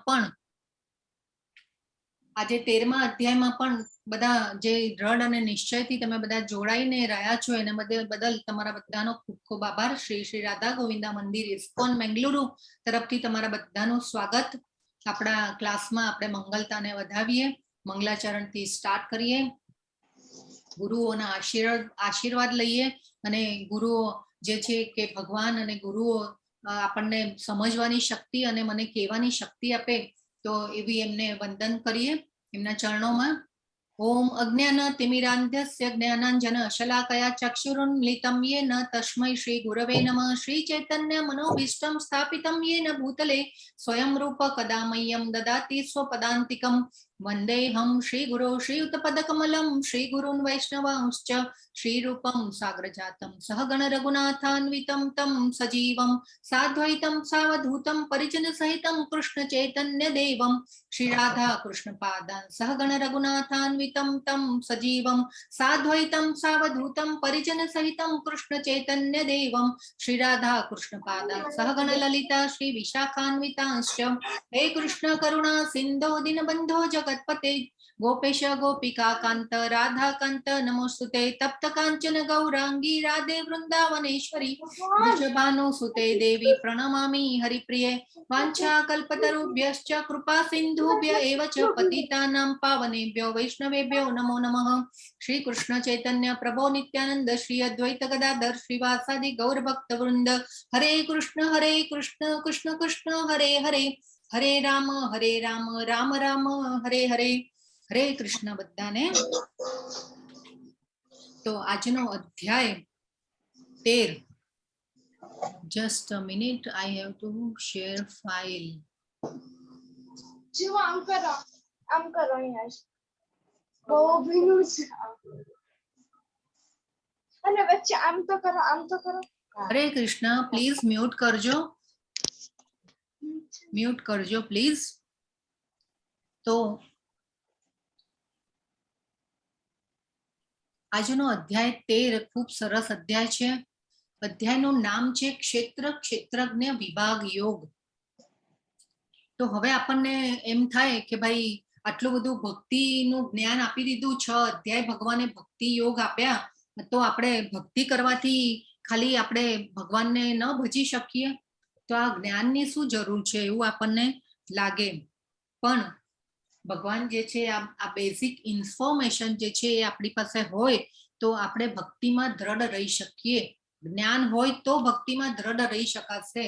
પણ આજે 13મા અધ્યાયમાં પણ બધા જે દ્રઢ અને નિશ્ચયથી તમે બધા જોડાઈને રહ્યા છો એને બદલ તમારા બધાનો ખૂબ ખૂબ આભાર. શ્રી શ્રી રાધા ગોવિંદા મંદિર ઇસ્કોન બેંગલુરુ તરફથી તમારા બધાનું સ્વાગત. આપણા ક્લાસમાં આપણે મંગલતાને વધાવીએ, મંગલાચરણથી સ્ટાર્ટ કરીએ, ગુરુઓના આશીર્વાદ લઈએ અને ગુરુઓ જે છે કે ભગવાન અને ગુરુઓ આપણને સમજવાની શક્તિ અને મને કહેવાની શક્તિ આપે તો એવી એમને વંદન કરીએ એમના ચરણોમાં. ઓમ અજ્ઞાન તિમિરાંધસ્ય જ્ઞાનાંજન શલાકયા ચક્ષુરુન્મિલિતં યેન તસ્મૈ શ્રી ગુરવે નમઃ. શ્રી ચૈતન્ય મનોભીષ્ટં સ્થાપિतं યેન ભૂતલે સ્વયં રૂપ કદા મह्यं દદાતિ સ્વપદાન્તિકં. વંદેહમ શ્રી ગુરો શ્રીયુતપદકમલં શ્રી ગુરુन् વૈષ્ણવાંશ્ચ શ્રી રૂપં સાગ્રજાतं સહગણ રઘુનાથાન્વિतं तं સજીવં સાદ્વૈतं સાવધૂतं પરિજન સહિतं કૃષ્ણ ચૈતન્ય દેવં શ્રી રાધા કૃષ્ણ પાદાન સહગણ રઘુનાથાન્વિतं तं સજીવં સાદ્વૈतं સાવધૂतं પરિજન સહિतं કૃષ્ણ ચૈતન્ય દેવં શ્રી રાધા કૃષ્ણ પાદાન સહગણ લલિતા શ્રી વિશાખાન્વિતાંશ્ચ હે કૃષ્ણ કરુણા સિંધો દીનબંધો જગતપતે ગોપેશ ગોપિકા કાંત રાધા કાંત નમોસ્તુતે. તપ્ત કાંચન ગૌરાંગી રાધે વૃંદાવનેશ્વરી વૃષભાનુસુતે દેવી પ્रणमामि हरिप्रिये. वाञ्छा कल्पतरुभ्यश्च कृपा सिन्धुभ्य एव च पतितानां पावनेभ्यो वैष्णवेभ्यो नमो नमः. श्री कृष्ण चैतन्य प्रभो नित्यानंद श्री अद्वैत गदाधर श्रीवासादि गौर भक्त वृंद. हरे कृष्ण कृष्ण कृष्ण हरे हरे, हरे राम राम राम हरे हरे. हरे कृष्ण बधाने. तो આજનો અધ્યાય 13. Just a minute, I have to share file. જો આમ કરો યાર બહુ ભીનું છે અને વચ્ચે આમ તો કરો. હરે કૃષ્ણ, પ્લીઝ મ્યુટ કરજો પ્લીઝ. તો આજનો અધ્યાય 13 ખૂબ સરસ અધ્યાય છે. અધ્યાયનું નામ છે ક્ષેત્રજ્ઞ વિભાગ યોગ. તો હવે આપણને એમ થાય કે ભાઈ આટલું બધું ભક્તિનું જ્ઞાન આપી દીધું, 6 અધ્યાય ભગવાને ભક્તિ યોગ આપ્યા, તો આપણે ભક્તિ કરવાથી ખાલી આપણે ભગવાનને ન ભજી શકીએ? તો આ જ્ઞાનની શું જરૂર છે એવું આપણને લાગે. પણ ભગવાન જે છે આ બેઝિક ઇન્ફોર્મેશન જે છે એ આપણી પાસે હોય તો આપણે ભક્તિમાં દ્રઢ રહી શકીએ. જ્ઞાન હોય તો ભક્તિમાં દ્રઢ રહી શકાશે.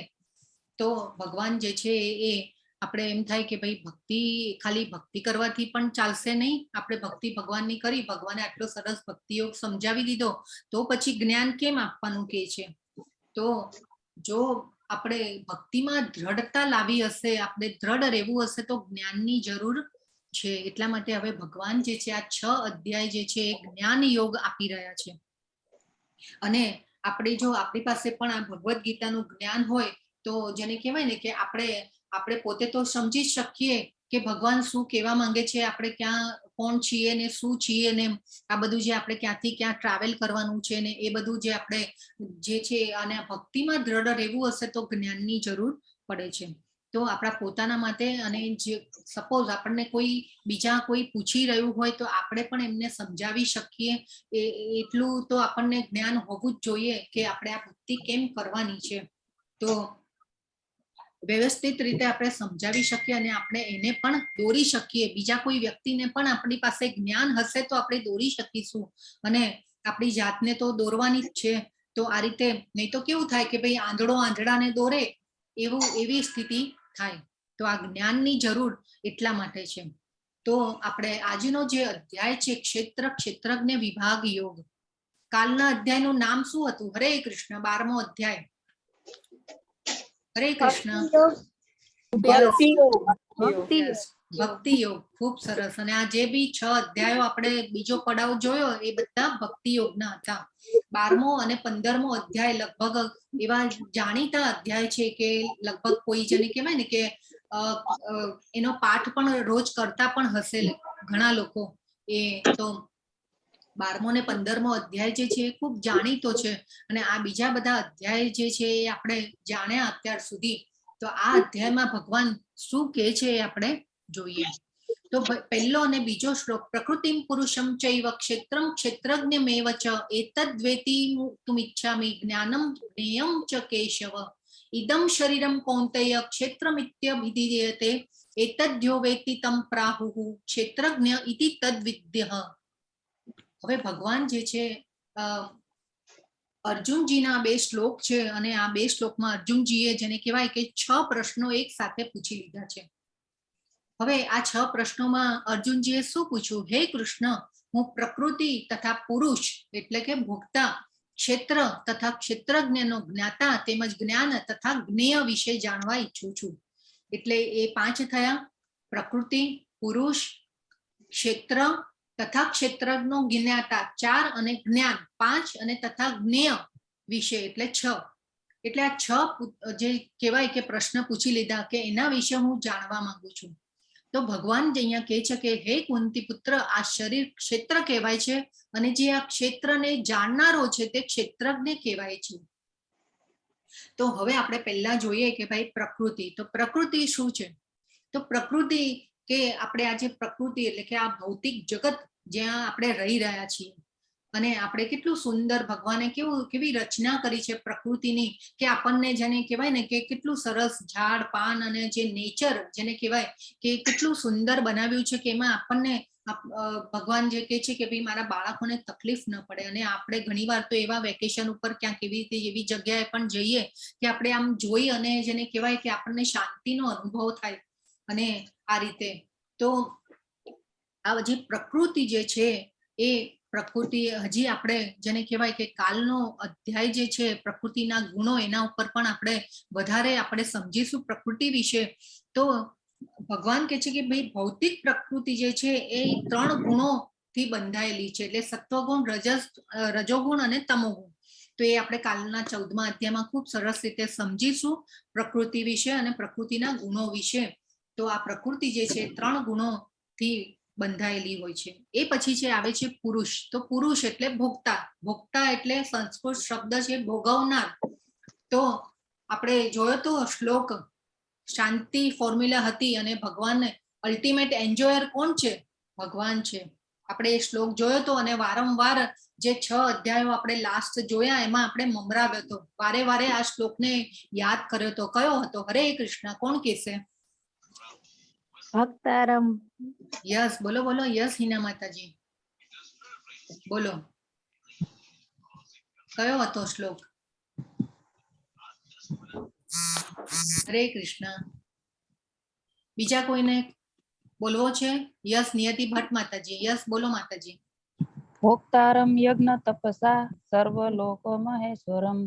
તો ભગવાન જે છે એ આપણે એમ થાય કે ભાઈ ભક્તિ ખાલી ભક્તિ કરવાથી પણ ચાલશે નહીં. આપણે ભક્તિ ભગવાનની કરી, ભગવાને આટલો સરસ ભક્તિ યોગ સમજાવી દીધો, તો પછી જ્ઞાન કેમ આપવાનું કે છે? તો જો આપણે ભક્તિમાં દ્રઢતા લાવી હશે, આપણે દ્રઢ રહેવું હશે તો જ્ઞાનની જરૂર છે. એટલા માટે હવે ભગવાન જે છે આ 6 અધ્યાય જે છે એ જ્ઞાન યોગ આપી રહ્યા છે. અને આપણે જો આપણી પાસે પણ આ ભગવદ્ ગીતાનું જ્ઞાન હોય તો જેને કહેવાય ને કે આપણે પોતે તો સમજી જ શકીએ કે ભગવાન શું કહેવા માંગે છે, આપણે ક્યાં કોણ છીએ ને શું છીએ ને આ બધું જે આપણે ક્યાંથી ક્યાં ટ્રાવેલ કરવાનું છે ને એ બધું જે આપણે જે છે અને ભક્તિમાં દ્રઢ રહેવું હશે તો જ્ઞાનની જરૂર પડે છે. તો આપણા પોતાના માટે અને જે સપોઝ આપણને બીજા કોઈ પૂછી રહ્યું હોય તો આપણે પણ એમને સમજાવી શકીએ એટલું તો આપણને જ્ઞાન હોવું જ જોઈએ કે આપણે આ ભક્તિ કેમ કરવાની છે. તો વ્યવસ્થિત રીતે આપણે સમજાવી શકીએ અને આપણે એને પણ દોરી શકીએ. બીજા કોઈ વ્યક્તિને પણ આપણી પાસે જ્ઞાન હશે તો આપણે દોરી શકીશું અને આપણી જાતને તો દોરવાની જ છે. તો આ રીતે નહીં તો કેવું થાય કે ભાઈ આંધળો આંધળાને દોરે એવી સ્થિતિ થાય. તો આ જ્ઞાનની જરૂર એટલા માટે છે. તો આપણે આજનો જે અધ્યાય છે ક્ષેત્રજ્ઞ વિભાગ યોગ, કાલના અધ્યાયનું નામ શું હતું? હરે કૃષ્ણ, 12મો અધ્યાય. હરે કૃષ્ણ. ભક્તિ યોગ. ખૂબ સરસ. અને આ જે બી 6 અધ્યાયો આપણે બીજો પડાવ જોયો એ બધા ભક્તિ યોગના હતા. 12મો અને 15મો અધ્યાય લગભગ એવા જાણીતા અધ્યાય છે કે લગભગ કોઈ જેને કહેવાય ને કે એનો પાઠ પણ રોજ કરતા પણ હશે ઘણા લોકો. એ તો 12મો ને 15મો અધ્યાય જે છે એ ખૂબ જાણીતો છે અને આ બીજા બધા અધ્યાય જે છે એ આપણે જાણ્યા અત્યાર સુધી. તો આ અધ્યાયમાં ભગવાન શું કહે છે એ આપણે જોઈએ. તો પહેલો અને બીજો શ્લોક, પ્રકૃતિમ પુરુષમ ચૈવ ક્ષેત્રમ ક્ષેત્રજ્ઞમેવ ચ એતદ્વેતિ તુમિચ્છામિ જ્ઞાનમ જ્ઞેયમ ચ કેશવ ઇદમ શરીરમ કૌંતેય ક્ષેત્રમિત્યભિધીયતે એતદ્યો વેતિ તમ પ્રાહુઃ ક્ષેત્રજ્ઞ ઇતિ તદ્વિદ્યઃ. હવે ભગવાન જે છે અર્જુનજીના 2 શ્લોક છે અને આ 2 શ્લોકમાં અર્જુનજીએ જેને કહેવાય કે 6 પ્રશ્નો એક સાથે પૂછી લીધા છે. હવે આ 6 પ્રશ્નોમાં અર્જુનજીએ શું પૂછ્યું? હે કૃષ્ણ, હું પ્રકૃતિ તથા પુરુષ એટલે કે ભોક્તા, ક્ષેત્ર તથા ક્ષેત્રજ્ઞનો જ્ઞાતા તેમજ જ્ઞાન તથા જ્ઞેય વિશે જાણવા ઈચ્છું છું. એટલે એ 5 થયા: પ્રકૃતિ, પુરુષ, ક્ષેત્ર તથા ક્ષેત્રજ્ઞનો જ્ઞાતા 4 અને જ્ઞાન 5 અને તથા જ્ઞેય વિશે એટલે 6. એટલે આ 6 જે કહેવાય કે પ્રશ્ન પૂછી લીધા કે એના વિશે હું જાણવા માંગુ છું. તો ભગવાન જે અહીંયા કહે છે કે હે કુંતી પુત્ર, આ શરીર ક્ષેત્ર કહેવાય છે અને જે આ ક્ષેત્રને જાણનારો છે તે ક્ષેત્રજ્ઞ કહેવાય છે. તો હવે આપણે પહેલા જોઈએ કે ભાઈ પ્રકૃતિ. તો પ્રકૃતિ શું છે? તો પ્રકૃતિ કે આપણે આ જે પ્રકૃતિ એટલે કે આ ભૌતિક જગત જ્યાં આપણે રહી રહ્યા છીએ અને આપણે કેટલું સુંદર ભગવાને કેવી રચના કરી છે પ્રકૃતિની કે આપણને જેને કહેવાય ને કે કેટલું સરસ ઝાડ પાન અને જે નેચર જેને કહેવાય કે કેટલું સુંદર બનાવ્યું છે કે એમાં આપણને ભગવાન જે કહે છે કે ભાઈ મારા બાળકોને તકલીફ ન પડે. અને આપણે ઘણીવાર તો એવા વેકેશન ઉપર ક્યાંક એવી જગ્યાએ પણ જઈએ કે આપણે આમ જોઈ અને જેને કહેવાય કે આપણને શાંતિનો અનુભવ થાય. અને આ રીતે તો આ જે પ્રકૃતિ જે છે એ પ્રકૃતિ હજી આપણે જેને કહેવાય કે કાલનો અધ્યાય જે છે પ્રકૃતિના ગુણો એના ઉપર પણ આપણે વધારે આપણે સમજીશું પ્રકૃતિ વિશે. તો ભગવાન કહે છે કે ભાઈ ભૌતિક પ્રકૃતિ જે છે એ 3 ગુણોથી બંધાયેલી છે, એટલે સત્વગુણ, રજોગુણ અને તમોગુણ. તો એ આપણે કાલના 14મા અધ્યાયમાં ખૂબ સરસ રીતે સમજીશું પ્રકૃતિ વિશે અને પ્રકૃતિના ગુણો વિશે. તો આ પ્રકૃતિ જે છે 3 ગુણોથી બંધાયેલી હોય છે. એ પછી છે આવે છે પુરુષ. તો પુરુષ એટલે ભોગતા. ભોગતા એટલે સંસ્કૃત શબ્દ છે ભોગવનાર. તો આપણે જોયો તો શ્લોક, શાંતિ ફોર્મ્યુલા હતી અને ભગવાન અલ્ટિમેટ એન્જોયર કોણ છે? ભગવાન છે. આપણે એ શ્લોક જોયો તો અને વારંવાર જે 6 અધ્યાયો આપણે લાસ્ટ જોયા એમાં આપણે મમરાવ્યો હતો. વારે વારે આ શ્લોકને યાદ કર્યો તો. કયો હતો? હરે કૃષ્ણ. કોણ કહેશે? ભક્તારમ. યસ, બોલો બોલો. યસ હિના માતાજી, બોલો. કયો હતો શ્લોક? હરે કૃષ્ણ. બીજા કોઈને બોલવો છે? યસ નિયતિ ભટ્ટ માતાજી. યસ બોલો માતાજી. ભોક્તારમ યજ્ઞ તપસા સર્વલોક મહેશ્વરમ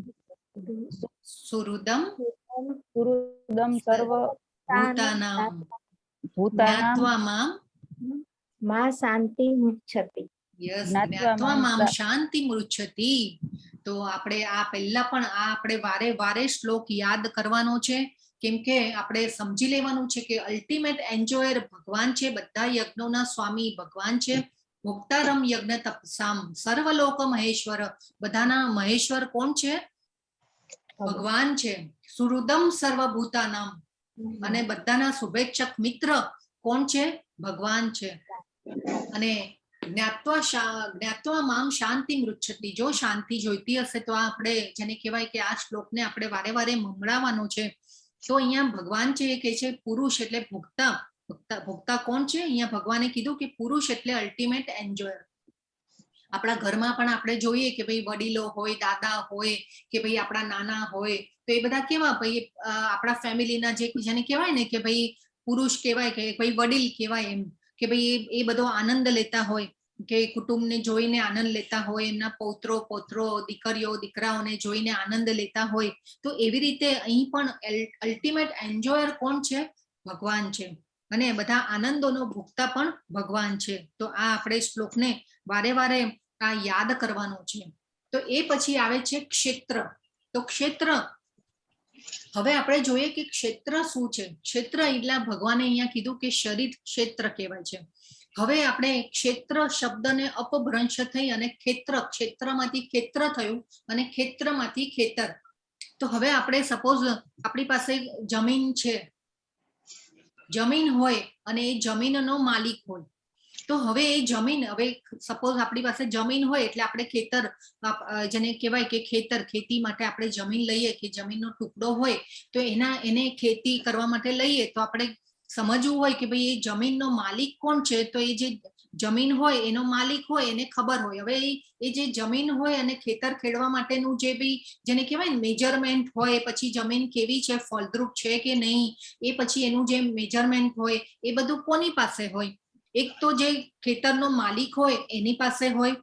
સુહૃદમ સુહૃદમ સર્વ ભૂતાનામ ભૂતાનામ જ્ઞાત્વા મામ માં શાંતિ મુચ્છતિ. યસ, જ્ઞાત્વા જ્ઞાત્વા મામ મામ શાંતિ મૃચ્છતિ. તો આપણે આ પહેલા પણ આ આપણે વારે વારે શ્લોક યાદ કરવાનો છે, કેમ કે આપણે સમજી લેવાનું છે કે અલ્ટિમેટ એન્જોયર ભગવાન છે. બધા યજ્ઞોના સ્વામી ભગવાન છે. ભોક્તારમ યજ્ઞ તપસામ સર્વલોક મહેશ્વર. બધાના મહેશ્વર કોણ છે? ભગવાન છે. સુહૃદમ સર્વભૂતાનામ અને બધાના શુભેચ્છક મિત્ર કોણ છે? ભગવાન છે. અને જ્ઞાત્વા મામ શાંતિ મૃચ્છતિ. જો શાંતિ જોઈતી હશે તો આપણે જેને કહેવાય કે આ શ્લોકને આપણે વારે વારે મમરાવાનો છે. તો અહીંયા ભગવાન છે એ કહે છે પુરુષ એટલે ભોગતા. ભોગતા કોણ છે? અહીંયા ભગવાને કીધું કે પુરુષ એટલે અલ્ટિમેટ એન્જોયર. આપણા ઘરમાં પણ આપણે જોઈએ કે ભાઈ વડીલો હોય, દાદા હોય કે ભાઈ આપણા નાના હોય, તો એ બધા કેવા ભાઈ આપણા ફેમિલીના જેને કહેવાય ને કે ભાઈ પુરુષ કહેવાય કે ભાઈ વડીલ કહેવાય. એમ કે ભાઈ એ બધો આનંદ લેતા હોય કે કુટુંબને જોઈને આનંદ લેતા હોય, એમના પૌત્રો દીકરીઓ દીકરાઓને જોઈને આનંદ લેતા હોય. તો એવી રીતે અહીં પણ અલ્ટિમેટ એન્જોયર કોણ છે? ભગવાન છે. અને બધા આનંદોનો ભોગતા પણ ભગવાન છે. તો આ આપણે શ્લોકને વારે વારે આ યાદ કરવાનો છે. તો એ પછી આવે છે ક્ષેત્ર. તો ક્ષેત્ર હવે આપણે જોઈએ કે ક્ષેત્ર શું છે. ક્ષેત્ર એટલે ભગવાને અહીંયા કીધું કે શરીર ક્ષેત્ર કહેવાય છે. હવે આપણે ક્ષેત્ર શબ્દને અપભ્રંશ થઈ અને ક્ષેત્રમાંથી ખેત્ર થયું અને ખેત્રમાંથી ખેતર. તો હવે આપણે સપોઝ આપણી પાસે જમીન છે, જમીન હોય અને એ જમીનનો માલિક હોય, તો હવે એ જમીન, હવે સપોઝ આપણી પાસે જમીન હોય એટલે આપણે ખેતર, જેને કહેવાય કે ખેતર, ખેતી માટે આપણે જમીન લઈએ કે જમીનનો ટુકડો હોય તો એને ખેતી કરવા માટે લઈએ તો આપણે સમજવું હોય કે ભાઈ એ જમીનનો માલિક કોણ છે. તો એ જે જમીન હોય એનો માલિક હોય એને ખબર હોય. હવે એ જે જમીન હોય અને ખેતર ખેડવા માટેનું જે બી જેને કહેવાય ને મેજરમેન્ટ હોય, પછી જમીન કેવી છે, ફળદ્રુપ છે કે નહીં, એ પછી એનું જે મેજરમેન્ટ હોય એ બધું કોની પાસે હોય? એક તો જે ખેતરનો માલિક હોય એની પાસે હોય,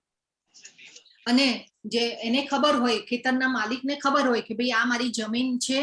અને જે એને ખબર હોય, ખેતરના માલિકને ખબર હોય કે ભાઈ આ મારી જમીન છે,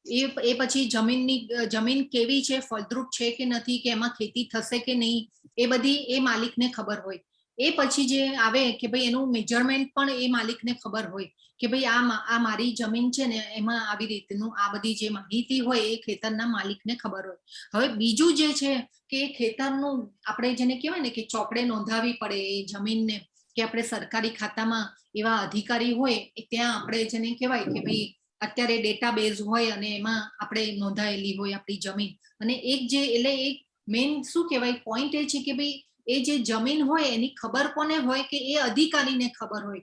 એ પછી જમીન કેવી છે, ફળદ્રુપ છે કે નથી, કે એમાં ખેતી થશે કે નહીં, એ બધી એ માલિકને ખબર હોય. એ પછી જે આવે કે ભાઈ એનું મેજરમેન્ટ પણ એ માલિકને ખબર હોય કે ભાઈ આ મારી જમીન છે ને એમાં આવી રીતનું આ બધી જે માહિતી હોય એ ખેતરના માલિકને ખબર હોય. હવે બીજું જે છે કે ખેતરનું આપણે જેને કહેવાય ને કે ચોપડે નોંધાવી પડે એ જમીનને, કે આપણે સરકારી ખાતામાં એવા અધિકારી હોય ત્યાં આપણે જેને કહેવાય કે ભાઈ અત્યારે ડેટાબેઝ હોય અને એમાં આપણે નોંધાયેલી હોય આપણી જમીન. અને એક જે એટલે એક મેઇન શું કહેવાય પોઈન્ટ એ છે કે ભાઈ એ જે જમીન હોય એની ખબર કોને હોય કે એ અધિકારીને ખબર હોય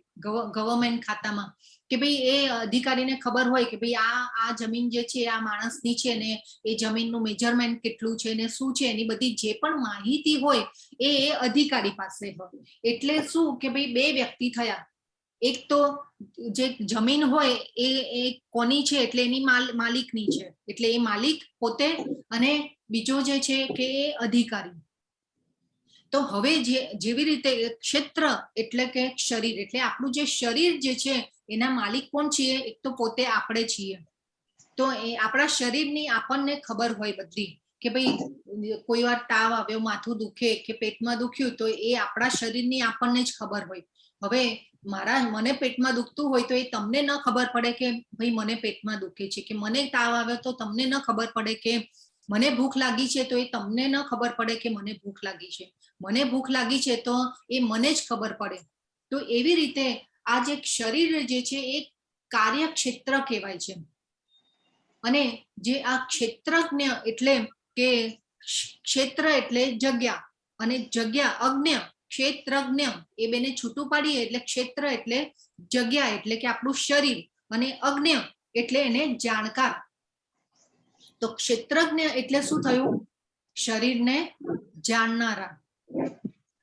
ગવર્મેન્ટ ખાતામાં, કે ભાઈ એ અધિકારીને ખબર હોય કે ભાઈ આ જમીન જે છે આ માણસની છે ને એ જમીનનું મેજરમેન્ટ કેટલું છે ને શું છે, એની બધી જે પણ માહિતી હોય એ અધિકારી પાસે હોય. એટલે શું કે ભાઈ બે વ્યક્તિ થયા, એક તો જે જમીન હોય એ કોની છે એટલે એની માલિકની છે એટલે એ માલિક પોતે, અને બીજો જે છે કે એ અધિકારી. તો હવે જેવી રીતે ક્ષેત્ર એટલે કે શરીર, એટલે આપણું જે શરીર જે છે એના માલિક કોણ છીએ? એક તો પોતે આપણે છીએ. તો એ આપણા શરીરની આપણને ખબર હોય બધી કે ભાઈ કોઈ વાર તાવ આવ્યો, માથું દુખે કે પેટમાં દુખ્યું તો એ આપણા શરીરની આપણને જ ખબર હોય. હવે મને પેટમાં દુખતું હોય તો એ તમને ન ખબર પડે કે ભાઈ મને પેટમાં દુખે છે, કે મને તાવ આવ્યો તો તમને ન ખબર પડે કે મને ભૂખ લાગી છે, તો એ તમને ન ખબર પડે કે મને ભૂખ લાગી છે. મને ભૂખ લાગી છે તો એ મને જ ખબર પડે. તો એવી રીતે આ જે શરીર જે છે એ કાર્યક્ષેત્ર કહેવાય છે. અને જે આ ક્ષેત્રજ્ઞ એટલે કે ક્ષેત્ર એટલે જગ્યા, અને જગ્યા અજ્ઞ, ક્ષેત્રજ્ઞ એ બેને છૂટું પાડીએ એટલે ક્ષેત્ર એટલે જગ્યા એટલે કે આપણું શરીર, અને અજ્ઞ એટલે એને જાણકાર. તો ક્ષેત્રજ્ઞ એટલે શું થયું? શરીરને જાણનારા.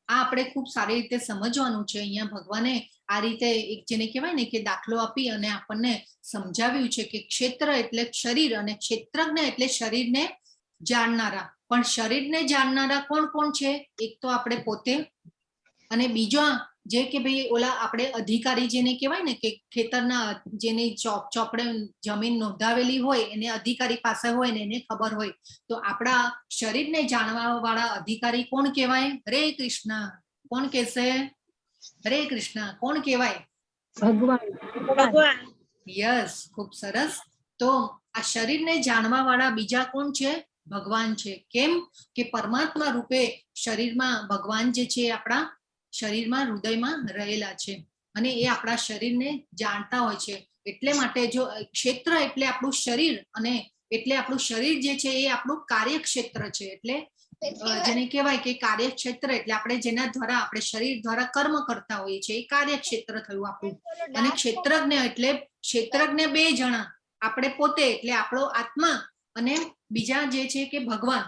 આ આપણે ખૂબ સારી રીતે સમજવાનું છે. અહીંયા ભગવાને આ રીતે એક જેને કહેવાય ને કે દાખલો આપી અને આપણને સમજાવ્યું છે કે ક્ષેત્ર એટલે શરીર અને ક્ષેત્રજ્ઞ એટલે શરીરને જાણનારા. પણ શરીરને જાણનારા કોણ કોણ છે? એક તો આપણે પોતે, અને બીજો જે કે ભાઈ ઓલા આપણે અધિકારી જેને કહેવાય ને કે ખેતરના જેની ચોપડે જમીન નોંધાવેલી હોય એને અધિકારી પાસે હોય ને એને ખબર હોય. તો આપણા શરીરને જાણવા વાળા અધિકારી કોણ કહેવાય? હરે કૃષ્ણ. કોણ કહેશે? હરે કૃષ્ણ. કોણ કહેવાય? ભગવાન. યસ, ખૂબ સરસ. તો આ શરીરને જાણવા વાળા બીજા કોણ છે? ભગવાન છે. કેમ કે પરમાત્મા રૂપે શરીરમાં ભગવાન જે છે આપણા શરીરમાં હૃદયમાં રહેલા છે અને એ આપણા શરીરને જાણતા હોય છે. એટલે માટે જો ક્ષેત્ર એટલે આપણું શરીર, અને એટલે આપણું શરીર જે છે એ આપણું કાર્યક્ષેત્ર છે. એટલે જેને કહેવાય કે કાર્યક્ષેત્ર એટલે આપણે જેના દ્વારા આપણે શરીર દ્વારા કર્મ કરતા હોઈએ છીએ એ કાર્યક્ષેત્ર થયું આપણું. અને ક્ષેત્રજ્ઞ એટલે ક્ષેત્રજ્ઞ બે જણા, આપણે પોતે એટલે આપણો આત્મા, અને બીજા જે છે કે ભગવાન.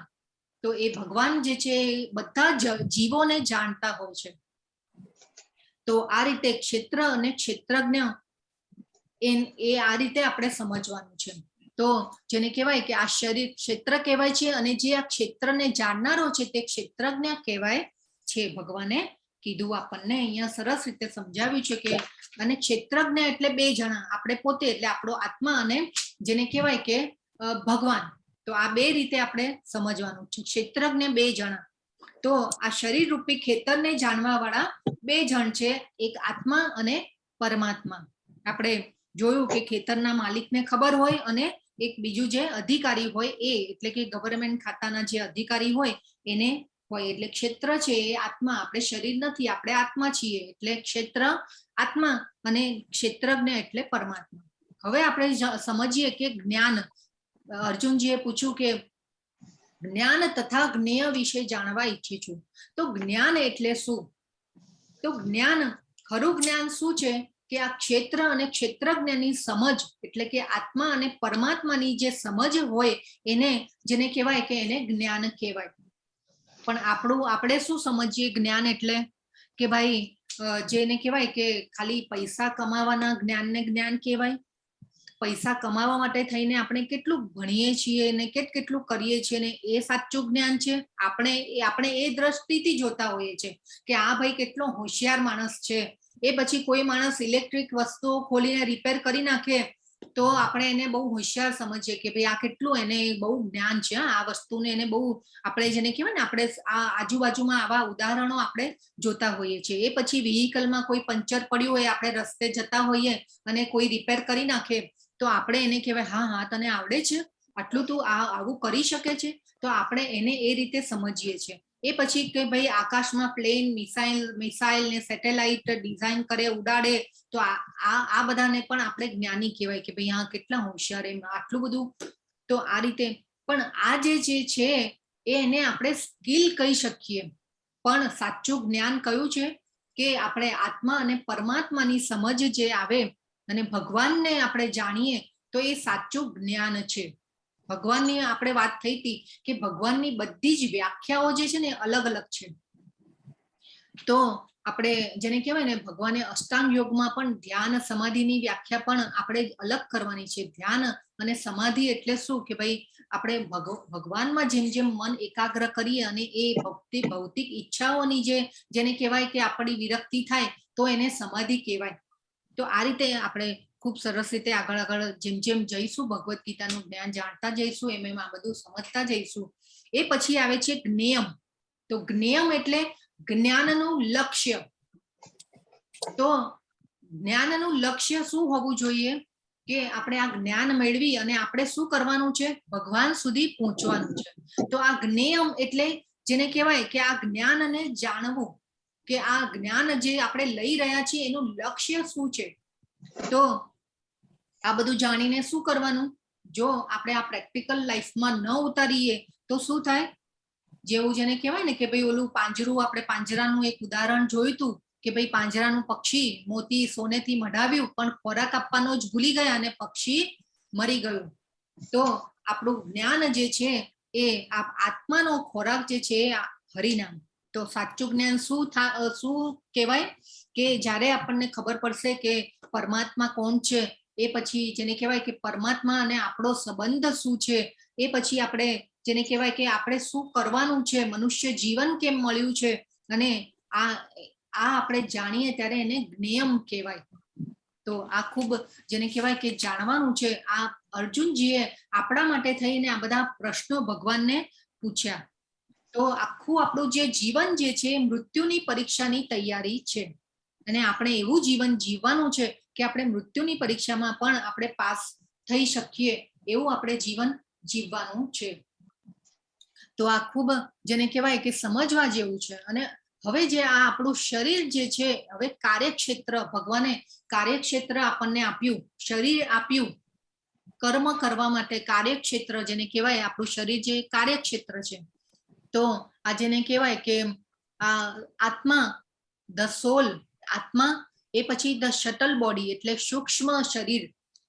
તો એ ભગવાન જે છે બધા જીવોને જાણતા હોય છે. તો આ રીતે ક્ષેત્ર અને ક્ષેત્રજ્ઞ એ આ રીતે આપણે સમજવાનું છે. તો જેને કહેવાય કે આ શરીર ક્ષેત્ર કહેવાય છે, અને જે આ ક્ષેત્રને જાણનારો છે તે ક્ષેત્રજ્ઞ કહેવાય છે. ભગવાને કીધું આપણને અહીંયા સરસ રીતે સમજાવ્યું છે કે અને ક્ષેત્રજ્ઞ એટલે બે જણા, આપણે પોતે એટલે આપણો આત્મા, અને જેને કહેવાય કે ભગવાન. તો આ બે રીતે આપણે સમજવાનું છે. ક્ષેત્રજ્ઞ બે જણા. તો આ શરીર રૂપી ખેતરને જાણવા વાળા બે જણ છે, એક આત્મા અને પરમાત્મા. આપણે જોયું કે ખેતરના માલિકને ખબર હોય, અને એક બીજું જે અધિકારી હોય એ એટલે કે ગવર્મેન્ટ ખાતાના જે અધિકારી હોય એને હોય. એટલે ક્ષેત્ર છે એ આત્મા, આપણે શરીર નથી, આપણે આત્મા છીએ. એટલે ક્ષેત્ર આત્મા અને ક્ષેત્રજ્ઞ એટલે પરમાત્મા. હવે આપણે સમજીએ કે જ્ઞાન. અર્જુનજીએ પૂછ્યું કે જ્ઞાન તથા જ્ઞેય વિશે જાણવા ઈચ્છું છું. તો જ્ઞાન એટલે શું? તો જ્ઞાન, ખરું જ્ઞાન શું છે કે આ ક્ષેત્ર અને ક્ષેત્રજ્ઞની સમજ, એટલે કે આત્મા અને પરમાત્માની જે સમજ હોય એને, જેને કહેવાય કે એને જ્ઞાન કહેવાય. પણ આપણે શું સમજીએ જ્ઞાન એટલે? કે ભાઈ જેને કહેવાય કે ખાલી પૈસા કમાવાના જ્ઞાનને જ્ઞાન કહેવાય. પૈસા કમાવા માટે થઈને આપણે કેટલું ભણીએ છીએ ને કેટલું કરીએ છીએ ને એ સાચું જ્ઞાન છે? આપણે એ દ્રષ્ટિથી જોતા હોઈએ છીએ કે આ ભાઈ કેટલો હોશિયાર માણસ છે. એ પછી કોઈ માણસ ઇલેક્ટ્રિક વસ્તુઓ ખોલીને રિપેર કરી નાખે તો આપણે એને બહુ હોશિયાર સમજીએ કે ભાઈ આ કેટલું એને બહુ જ્ઞાન છે, આ વસ્તુને એને બહુ, આપણે જેને કહેવાય ને, આપણે આ આજુબાજુમાં આવા ઉદાહરણો આપણે જોતા હોઈએ છીએ. એ પછી વ્હીકલમાં કોઈ પંચર પડ્યું હોય, આપણે રસ્તે જતા હોઈએ અને કોઈ રિપેર કરી નાખે તો આપણે એને કહેવાય હા હા તને આવડે છે, આટલું તું આવું કરી શકે છે. તો આપણે એને એ રીતે સમજીએ છીએ. એ પછી કે ભાઈ આકાશમાં પ્લેન, મિસાઇલ ને સેટેલાઇટ ડિઝાઇન કરે, ઉડાડે, તો આ બધાને પણ આપણે જ્ઞાની કહેવાય કે ભાઈ હા કેટલા હોશિયાર, એમ આટલું બધું. તો આ રીતે પણ આ જે છે એને આપણે સ્કિલ કહી શકીએ. પણ સાચું જ્ઞાન કયું છે કે આપણે આત્મા અને પરમાત્માની સમજ જે આવે અને ભગવાનને આપણે જાણીએ તો એ સાચું જ્ઞાન છે. ભગવાનની આપણે વાત થઈ હતી કે ભગવાનની બધી જ વ્યાખ્યાઓ જે છે ને અલગ અલગ છે. તો આપણે જેને કહેવાય ને, ભગવાને અષ્ટાંગ યોગમાં પણ ધ્યાન સમાધિની વ્યાખ્યા પણ આપણે અલગ કરવાની છે. ધ્યાન અને સમાધિ એટલે શું કે ભાઈ આપણે ભગવાનમાં જેમ જેમ મન એકાગ્ર કરીએ અને એ ભૌતિક ઈચ્છાઓની જેને કહેવાય કે આપણી વિરક્તિ થાય તો એને સમાધિ કહેવાય. તો આ રીતે આપણે ખૂબ સરસ રીતે આગળ જેમ જેમ જઈશું, ભગવદ્ ગીતાનું જ્ઞાન જાણતા જઈશું, એમ આ બધું સમજતા જઈશું. એ પછી આવે છે જ્ઞેયમ. તો જ્ઞેયમ એટલે જ્ઞાનનું લક્ષ્ય. તો જ્ઞાનનું લક્ષ્ય શું હોવું જોઈએ કે આપણે આ જ્ઞાન મેળવી અને આપણે શું કરવાનું છે? ભગવાન સુધી પહોંચવાનું છે. તો આ જ્ઞેયમ એટલે જેને કહેવાય કે આ જ્ઞાનને જાણવું, કે આ જ્ઞાન જે આપણે લઈ રહ્યા છીએ એનું લક્ષ્ય શું છે. તો આ બધું જાણીને શું કરવાનું? જો આપણે આ પ્રેક્ટિકલ લાઈફમાં ન ઉતારીએ તો શું થાય? જેવું જેને કહેવાય ને કે ભાઈ ઓલું પાંજરું, આપણે પાંજરાનું એક ઉદાહરણ જોયું હતું કે ભાઈ પાંજરાનું પક્ષી મોતી સોનેથી મઢાવ્યું પણ ખોરાક આપવાનો જ ભૂલી ગયા અને પક્ષી મરી ગયું. તો આપણું જ્ઞાન જે છે એ આત્માનો ખોરાક જે છે હરિનામ. તો સાચું જ્ઞાન શું કહેવાય કે જ્યારે આપણને ખબર પડશે કે પરમાત્મા કોણ છે, એ પછી જેને કહેવાય કે પરમાત્મા અને આપણો સંબંધ શું છે, એ પછી આપણે જેને કહેવાય કે આપણે શું કરવાનું છે, મનુષ્ય જીવન કેમ મળ્યું છે, અને આ આપણે જાણીએ ત્યારે એને જ્ઞેયમ કહેવાય. તો આ ખૂબ જેને કહેવાય કે જાણવાનું છે. આ અર્જુનજીએ આપણા માટે થઈને આ બધા પ્રશ્નો ભગવાનને પૂછ્યા. તો આખું આપણું જે જીવન જે છે મૃત્યુની પરીક્ષાની તૈયારી છે, અને આપણે એવું જીવન જીવવાનું છે કે આપણે મૃત્યુની પરીક્ષામાં પણ આપણે પાસ થઈ શકીએ એવું આપણે જીવન જીવવાનું છે. તો આ ખૂબ જેને કહેવાય કે સમજવા જેવું છે. અને હવે જે આ આપણું શરીર જે છે, હવે કાર્યક્ષેત્ર, ભગવાને કાર્યક્ષેત્ર આપણને આપ્યું, શરીર આપ્યું કર્મ કરવા માટે. કાર્યક્ષેત્ર જેને કહેવાય આપણું શરીર જે કાર્યક્ષેત્ર છે. તો આ જેને કહેવાય કે આ આત્મા, ધ સોલ, આત્મા, એ પછી ધ શટલ બોડી એટલે સૂક્ષ્મ શરીર.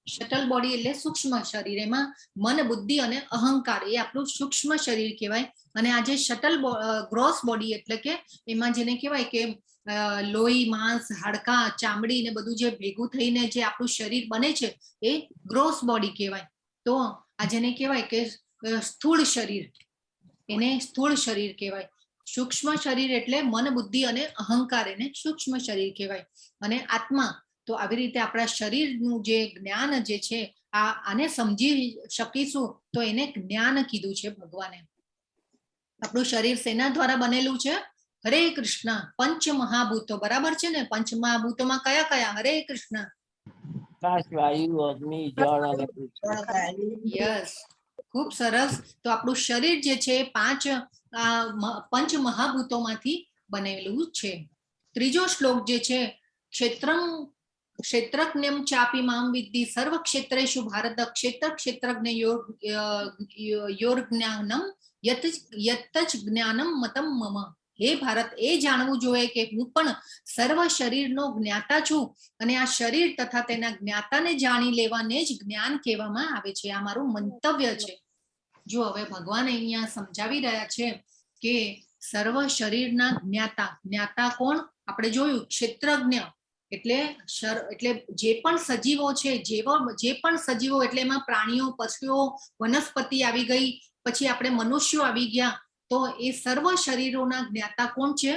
શટલ બોડી એટલે સૂક્ષ્મ શરીર, એમાં મન, બુદ્ધિ અને અહંકાર, એ આપણું સૂક્ષ્મ શરીર કહેવાય. અને આ જે શટલ ગ્રોસ બોડી એટલે કે એમાં જેને કહેવાય કે લોહી, માંસ, હાડકા, ચામડી ને બધું જે ભેગું થઈને જે આપણું શરીર બને છે એ ગ્રોસ બોડી કહેવાય. તો આ જેને કહેવાય કે સ્થૂળ શરીર, એને સ્થૂળ શરીર કહેવાય. સૂક્ષ્મ શરીર એટલે મન, બુદ્ધિ અને અહંકાર, એને સૂક્ષ્મ શરીર કહેવાય. અને આત્મા, તો આવી રીતે આપણા શરીરનું જે જ્ઞાન જે છે આને સમજી શકીશું તો એને જ્ઞાન કીધું છે ભગવાને. આપણું શરીર શેના દ્વારા બનેલું છે? હરે કૃષ્ણ. પંચ મહાભૂતો, બરાબર છે ને? પંચ મહાભૂતોમાં કયા કયા? હરે કૃષ્ણ. આકાશ, વાયુ, અગ્નિ, જળ અને પૃથ્વી. યસ, ખૂબ સરસ. તો આપણું શરીર જે છે પંચ મહાભૂતોમાંથી બનેલું છે. ત્રીજો શ્લોક જે છે, ક્ષેત્રમ ક્ષેત્રજ્ઞમ ચાપી મામ વિદ્ધિ સર્વ ક્ષેત્રેષુ ભારત ક્ષેત્ર ક્ષેત્રજ્ઞ યોર્જ્ઞાનમ યત જ જ્ઞાનમ મતમ મમ. હે ભારત, એ જાણવું જોઈએ કે હું પણ સર્વ શરીરનો જ્ઞાતા છું અને આ શરીર તથા તેના જ્ઞાતાને જાણી લેવાને જ જ્ઞાન કહેવામાં આવે છે. આ મારું મંતવ્ય છે. જો હવે ભગવાન અહીંયા સમજાવી રહ્યા છે કે સર્વ શરીરના જ્ઞાતા. જ્ઞાતા કોણ? આપણે જોયું ક્ષેત્રજ્ઞ એટલે જે પણ સજીવો છે, જે પણ સજીવો એટલે એમાં પ્રાણીઓ, પશુઓ, વનસ્પતિ આવી ગઈ, પછી આપણે મનુષ્યો આવી ગયા, તો એ સર્વ શરીરોના જ્ઞાતા કોણ છે?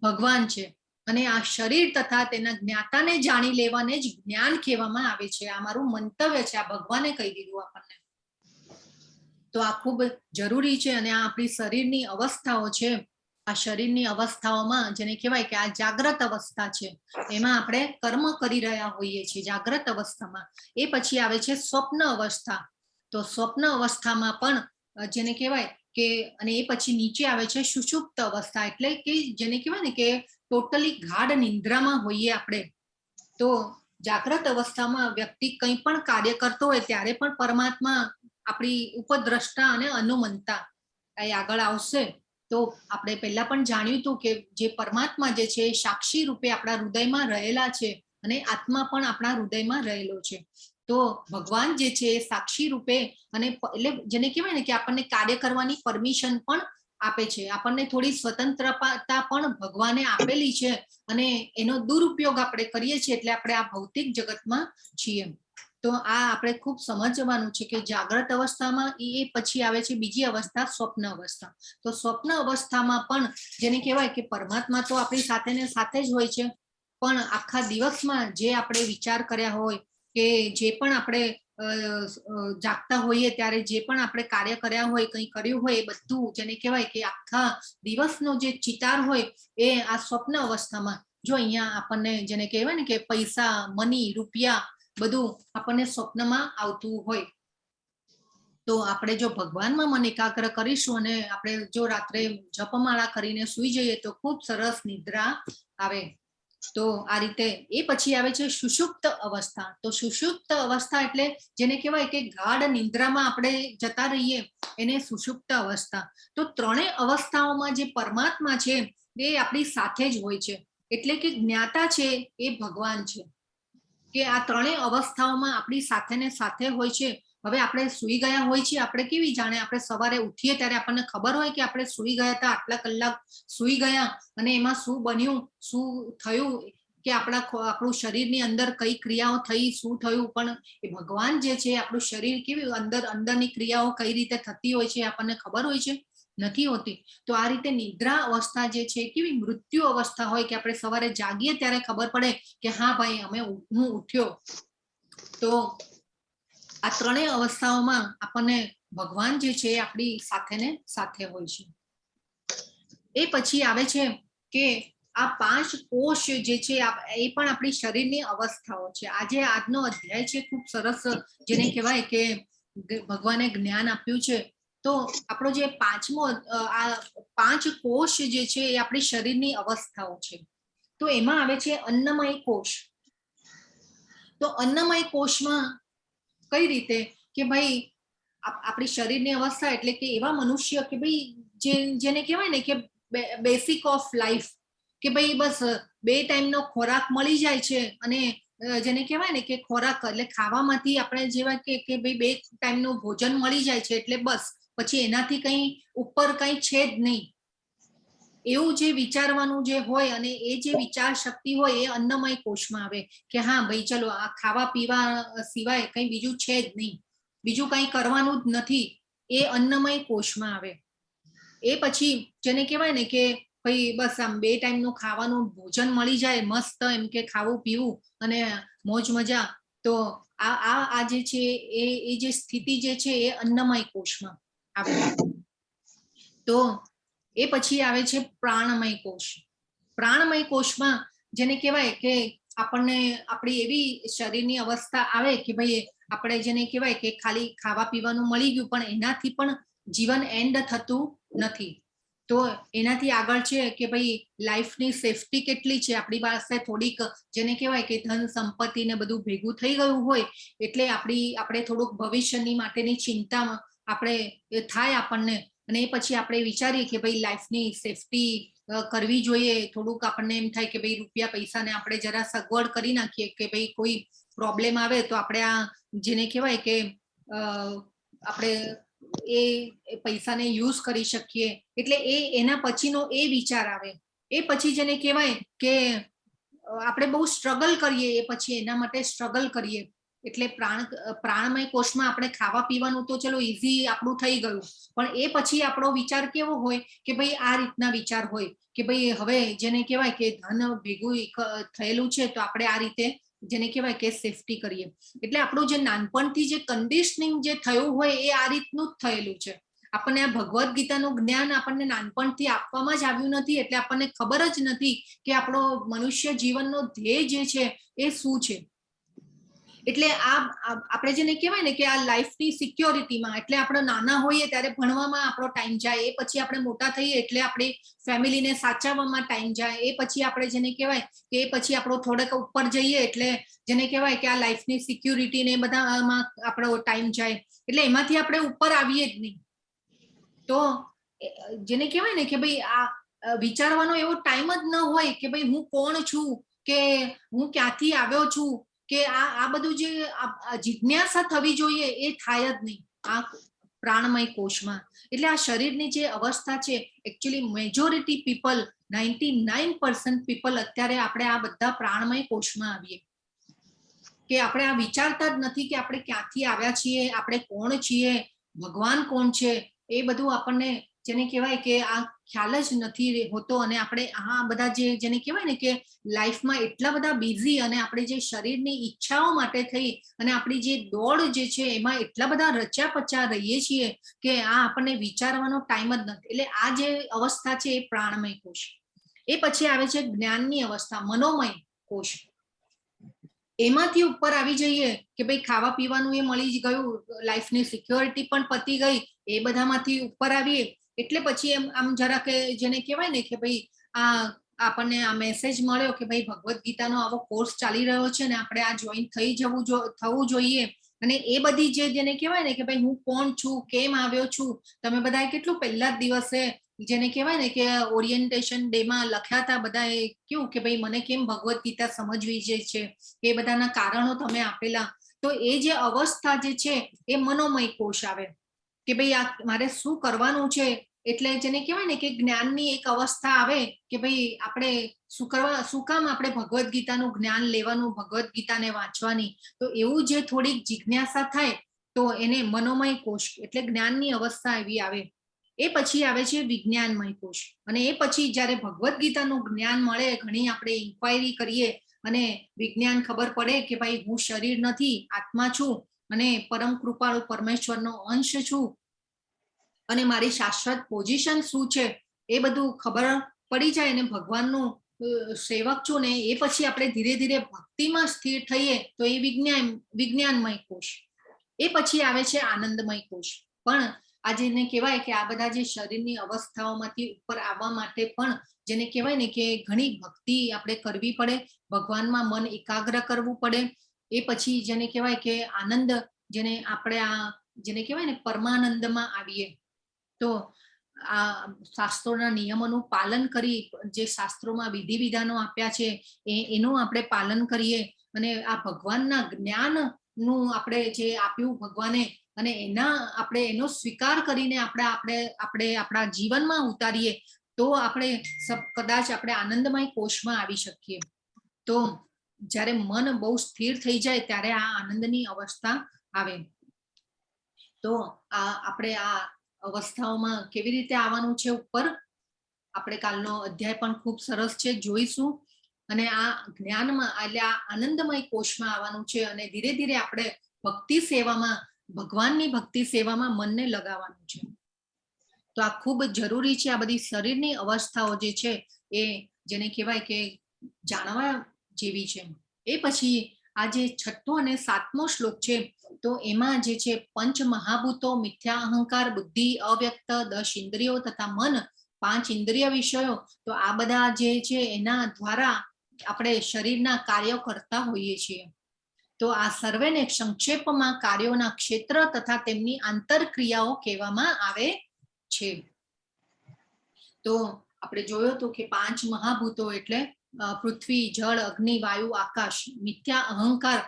ભગવાન છે. અને આ શરીર તથા તેના જ્ઞાતાને જાણી લેવાને જ જ્ઞાન કહેવામાં આવે છે. આ મારું મંતવ્ય છે. આ ભગવાને કહી દીધું આપણને. તો આ ખૂબ જરૂરી છે. અને આ આપણી શરીરની અવસ્થાઓ છે. આ શરીરની અવસ્થાઓમાં જેને કહેવાય કે આ જાગ્રત અવસ્થા છે, એમાં આપણે કર્મ કરી રહ્યા હોઈએ છીએ જાગ્રત અવસ્થામાં. એ પછી આવે છે સ્વપ્ન અવસ્થા. તો સ્વપ્ન અવસ્થામાં પણ જેને કહેવાય કે, અને એ પછી નીચે આવે છે સુષુપ્ત અવસ્થા, એટલે કે જેને કહેવાય ને કે ટોટલી ગાઢ નિંદ્રામાં હોઈએ આપણે. તો જાગ્રત અવસ્થામાં વ્યક્તિ કંઈ પણ કાર્ય કરતો હોય ત્યારે પણ પરમાત્મા આપણી ઉપદ્રષ્ટા અને અનુમંતા એ આગળ આવશે. તો આપણે પહેલા પણ જાણ્યું હતું કે જે પરમાત્મા જે છે એ સાક્ષી રૂપે આપણા હૃદયમાં રહેલા છે અને આત્મા પણ આપણા હૃદયમાં રહેલો છે. તો ભગવાન જે છે એ સાક્ષી રૂપે, અને એટલે જેને કહેવાય ને કે આપણને કાર્ય કરવાની પરમિશન પણ આપે છે. આપણને થોડી સ્વતંત્રતા પણ ભગવાને આપેલી છે, અને એનો દુરુપયોગ આપણે કરીએ છીએ એટલે આપણે આ ભૌતિક જગતમાં છીએ. તો આ આપણે ખૂબ સમજવાનું છે કે જાગ્રત અવસ્થામાં એ પછી આવે છે બીજી અવસ્થા સ્વપ્ન અવસ્થા. તો સ્વપ્ન અવસ્થામાં પણ જેને કહેવાય કે પરમાત્મા તો આપણી સાથે ને સાથે જ હોય છે, પણ આખા દિવસમાં જે આપણે વિચાર કર્યા હોય કે જે પણ આપણે જાગતા હોઈએ ત્યારે જે પણ આપણે કાર્ય કર્યા હોય, કંઈ કર્યું હોય, એ બધું જેને કહેવાય કે આખા દિવસનો જે ચિતાર હોય એ આ સ્વપ્ન અવસ્થામાં. જો અહીંયા આપણને જેને કહેવાય ને કે પૈસા, મની, રૂપિયા બધું આપણને સ્વપ્નમાં આવતું હોય, તો આપણે જો ભગવાનમાં મન એકાગ્ર કરીશું અને આપણે જો રાત્રે જપમાળા કરીને સુઈ જઈએ તો ખૂબ સરસ નિદ્રા આવે. તો આ રીતે એ પછી આવે છે સુષુપ્ત અવસ્થા. તો સુષુપ્ત અવસ્થા એટલે જેને કહેવાય કે ગાઢ નિદ્રામાં આપણે જતા રહીએ એને સુષુપ્ત અવસ્થા. તો ત્રણેય અવસ્થાઓમાં જે પરમાત્મા છે એ આપણી સાથે જ હોય છે. એટલે કે જ્ઞાતા છે એ ભગવાન છે, કે આ ત્રણેય અવસ્થાઓમાં આપણી સાથે ને સાથે હોય છે. હવે આપણે સુઈ ગયા હોય છે, આપણે કેવી જાણે આપણે સવારે ઉઠીએ ત્યારે આપણને ખબર હોય કે આપણે સુઈ ગયા હતા, આટલા કલાક સુઈ ગયા અને એમાં શું બન્યું, શું થયું, કે આપણું શરીરની અંદર કઈ ક્રિયાઓ થઈ, શું થયું. પણ એ ભગવાન જે છે આપણું શરીર કેવી અંદરની ક્રિયાઓ કઈ રીતે થતી હોય છે આપણને ખબર હોય છે? નથી હોતી. તો આ રીતે નિદ્રા અવસ્થા જે છે કેવી મૃત્યુ અવસ્થા હોય, કે આપણે સવારે જાગીએ ત્યારે ખબર પડે કે હા ભાઈ હું ઉઠ્યો. તો આ ત્રણેય અવસ્થાઓમાં આપણને ભગવાન જે છે આપણી સાથે ને સાથે હોય છે. એ પછી આવે છે કે આ 5 કોષ જે છે એ પણ આપણી શરીરની અવસ્થાઓ છે. આજે આજનો અધ્યાય છે ખૂબ સરસ, જેને કહેવાય કે ભગવાને જ્ઞાન આપ્યું છે. તો આપણો જે આ 5 કોષ જે છે એ આપણી શરીરની અવસ્થાઓ છે. તો એમાં આવે છે અન્નમય કોષ. તો અન્નમય કોષમાં કઈ રીતે કે ભાઈ આપણી શરીરની અવસ્થા એટલે કે એવા મનુષ્ય કે ભાઈ જેને કહેવાય ને કે બેસિક ઓફ લાઈફ, કે ભાઈ બસ 2 ટાઈમનો ખોરાક મળી જાય છે, અને જેને કહેવાય ને કે ખોરાક એટલે ખાવામાંથી આપણે જેવા કે ભાઈ 2 ટાઈમનું ભોજન મળી જાય છે એટલે બસ, પછી એનાથી કંઈ ઉપર કંઈ છે જ નહીં. એવું જે વિચારવાનું જે હોય અને એ જે વિચાર શક્તિ હોય એ અન્નમય કોષમાં આવે, કે હા ભાઈ ચલો આ ખાવા પીવા સિવાય કંઈ બીજું છે જ નહીં, બીજું કંઈ કરવાનું જ નથી, એ અન્નમય કોષમાં આવે. એ પછી જેને કહેવાય ને કે ભાઈ બસ આમ 2 ટાઈમનું ખાવાનું ભોજન મળી જાય, મસ્ત એમ કે ખાવું પીવું અને મોજ મજા. તો આ જે છે એ જે સ્થિતિ જે છે એ અન્નમય કોષમાં આવે. તો એ પછી આવે છે પ્રાણમય કોષ. પ્રાણમય કોષમાં જેને કહેવાય કે આપણને આપણી એવી શરીરની અવસ્થા આવે કે ભાઈ આપણે જેને કહેવાય કે ખાલી ખાવા પીવાનું મળી ગયું પણ એનાથી પણ જીવન એન્ડ થતું નથી. તો એનાથી આગળ છે કે ભાઈ લાઈફની સેફટી કેટલી છે, આપણી પાસે થોડીક જેને કહેવાય કે ધન સંપત્તિ ને બધું ભેગું થઈ ગયું હોય એટલે આપણે થોડુંક ભવિષ્યની માટેની ચિંતામાં આપણે થાય આપણને, અને એ પછી આપણે વિચારીએ કે ભાઈ લાઈફની સેફટી કરવી જોઈએ. થોડુંક આપણને એમ થાય કે ભાઈ રૂપિયા પૈસાને આપણે જરા સગવડ કરી નાખીએ કે ભાઈ કોઈ પ્રોબ્લેમ આવે તો આપણે આ જેને કહેવાય કે આપણે એ પૈસાને યુઝ કરી શકીએ. એટલે એના પછીનો એ વિચાર આવે. એ પછી જેને કહેવાય કે આપણે બહુ સ્ટ્રગલ કરીએ, એ પછી એના માટે સ્ટ્રગલ કરીએ. એટલે પ્રાણમય કોષમાં આપણે ખાવા પીવાનું તો ચલો ઈઝી આપણું થઈ ગયું, પણ એ પછી આપણો વિચાર કેવો હોય કે ભાઈ આ રીતના વિચાર હોય કે ભાઈ હવે જેને કહેવાય કે ધન ભેગું થયેલું છે તો આપણે આ રીતે જેને કહેવાય કે સેફટી કરીએ. એટલે આપણું જે નાનપણથી જે કન્ડિશનિંગ જે થયું હોય એ આ રીતનું જ થયેલું છે. આપણને આ ભગવદ્ ગીતાનું જ્ઞાન આપણને નાનપણથી આપવામાં જ આવ્યું નથી, એટલે આપણને ખબર જ નથી કે આપણો મનુષ્ય જીવનનો ધ્યેય જે છે એ શું છે. એટલે આ આપણે જેને કહેવાય ને કે આ લાઈફની સિક્યોરિટીમાં, એટલે આપણે નાના હોઈએ ત્યારે ભણવામાં આપણો ટાઈમ જાય, એ પછી આપણે મોટા થઈએ એટલે આપણી ફેમિલીને સાચવવામાં ટાઈમ જાય, એ પછી આપણે જેને કહેવાય કે એ પછી આપણો થોડેક ઉપર જઈએ એટલે જેને કહેવાય કે આ લાઈફની સિક્યુરિટી ને બધામાં આપણો ટાઈમ જાય, એટલે એમાંથી આપણે ઉપર આવીએ જ નહીં. તો જેને કહેવાય ને કે ભાઈ આ વિચારવાનો એવો ટાઈમ જ ન હોય કે ભાઈ હું કોણ છું, કે હું ક્યાંથી આવ્યો છું, કે આ બધું જે જિજ્ઞાસા થવી જોઈએ એ થાય જ નહીં આ પ્રાણમય કોષમાં. એટલે આ શરીરની જે અવસ્થા છે, એકચ્યુઅલી મેજોરિટી પીપલ 99% પીપલ અત્યારે આપણે આ બધા પ્રાણમય કોષમાં આવીએ, કે આપણે આ વિચારતા જ નથી કે આપણે ક્યાંથી આવ્યા છીએ, આપણે કોણ છીએ, ભગવાન કોણ છે, એ બધું આપણને જેને કહેવાય કે આ ખ્યાલ જ નથી હોતો. અને આપણે આ બધા જેને કહેવાય ને કે લાઈફમાં એટલા બધા બિઝી, અને આપણે જે શરીરની ઈચ્છાઓ માટે થઈ અને આપણી જે દોડ જે છે એમાં એટલા બધા રચ્યા પચ્યા રહીએ છીએ કે આ આપણને વિચારવાનો ટાઈમ જ નથી. એટલે આ જે અવસ્થા છે એ પ્રાણમય કોષ. એ પછી આવે છે જ્ઞાનની અવસ્થા, મનોમય કોષ. એમાંથી ઉપર આવી જઈએ કે ભાઈ ખાવા પીવાનું એ મળી જ ગયું, લાઈફની સિક્યોરિટી પણ પતી ગઈ, એ બધામાંથી ઉપર આવીએ એટલે પછી એમ આમ જરા કે જેને કહેવાય ને કે ભાઈ આ આપણને આ મેસેજ મળ્યો કે ભાઈ ભગવદ્ ગીતાનો આવો કોર્સ ચાલી રહ્યો છે ને આપણે આ જોઈન થવું જોઈએ. અને એ બધી જેને કહેવાય ને કે ભાઈ હું કોણ છું, કેમ આવ્યો છું, તમે બધાએ કેટલું પહેલા જ દિવસે જેને કહેવાય ને કે ઓરિએન્ટેશન ડે માં લખ્યા હતા બધાએ કેવું કે ભાઈ મને કેમ ભગવદ્ ગીતા સમજવી જે છે એ બધાના કારણો તમે આપેલા. તો એ જે અવસ્થા જે છે એ મનોમય કોષ આવે કે ભાઈ આ મારે શું કરવાનું છે. એટલે જેને કહેવાય ને કે જ્ઞાનની એક અવસ્થા આવે કે ભાઈ આપણે શું કામ આપણે ભગવદ્ ગીતાનું જ્ઞાન લેવાનું, ભગવદ્ ગીતાને વાંચવાની. તો એવું જે થોડીક જિજ્ઞાસા થાય તો એને મનોમય કોષ એટલે જ્ઞાનની અવસ્થા એવી આવે. એ પછી આવે છે વિજ્ઞાનમય કોષ. અને એ પછી જ્યારે ભગવદ્ ગીતાનું જ્ઞાન મળે, ઘણી આપણે ઇન્ક્વાયરી કરીએ અને વિજ્ઞાન ખબર પડે કે ભાઈ હું શરીર નથી, આત્મા છું અને પરમ કૃપાળુ પરમેશ્વરનો અંશ છું અને મારી શાશ્વત પોઝિશન શું છે એ બધું ખબર પડી જાય ને ભગવાનનું સેવક છું ને એ પછી આપણે ધીરે ધીરે ભક્તિમાં સ્થિર થઈએ તો એ વિજ્ઞાનમય કોષ. એ પછી આવે છે આનંદમય કોષ. પણ આ જેને કહેવાય કે આ બધા જે શરીરની અવસ્થાઓમાંથી ઉપર આવવા માટે પણ જેને કહેવાય ને કે ઘણી ભક્તિ આપણે કરવી પડે, ભગવાનમાં મન એકાગ્ર કરવું પડે. એ પછી જેને કહેવાય કે આનંદ જેને આપણે આ જેને કહેવાય ને પરમાનંદમાં આવીએ. તો આ શાસ્ત્રોના નિયમોનું પાલન કરી, જે શાસ્ત્રોમાં વિધિ વિધાનો આપ્યા છે એનું આપણે પાલન કરીએ અને આ ભગવાનના જ્ઞાનનું આપણે જે આપ્યું ભગવાને અને આપણે એનો સ્વીકાર કરીને આપણે આપણા જીવનમાં ઉતારીએ તો આપણે કદાચ આપણે આનંદમય કોષમાં આવી શકીએ. તો જ્યારે મન બહુ સ્થિર થઈ જાય ત્યારે આ આનંદની અવસ્થા આવે. તો આપણે આ અવસ્થાઓમાં કેવી રીતે આવવાનું છે ઉપર, આપણે કાલનો અધ્યાય પણ ખૂબ સરસ છે, જોઈશું. અને આ જ્ઞાનમાં એટલે આ આનંદમય કોષમાં આવવાનું છે અને ધીરે ધીરે આપણે ભક્તિ સેવામાં, ભગવાનની ભક્તિ સેવામાં મનને લગાવવાનું છે. તો આ ખૂબ જરૂરી છે. આ બધી શરીરની અવસ્થાઓ જે છે એ જેને કહેવાય કે જાણવા જેવી છે. એ પછી આ જે 6થો અને 7મો શ્લોક છે તો એમાં જે છે પંચ મહાભૂતો, મિથ્યા અહંકાર, બુદ્ધિ, અવ્યક્ત, 10 ઇન્દ્રિયો તથા મન 5 ઇન્દ્રિય વિષયો, તો આ બધા જે છે એના દ્વારા આપણે શરીરના કાર્યો કરતા હોઈએ છીએ. તો આ સર્વેને સંક્ષેપમાં કાર્યોના ક્ષેત્ર તથા તેમની આંતરક્રિયાઓ કહેવામાં આવે છે. તો આપણે જોયું હતું કે 5 મહાભૂતો એટલે પૃથ્વી, જળ, અગ્નિ, વાયુ, આકાશ. મિથ્યા અહંકાર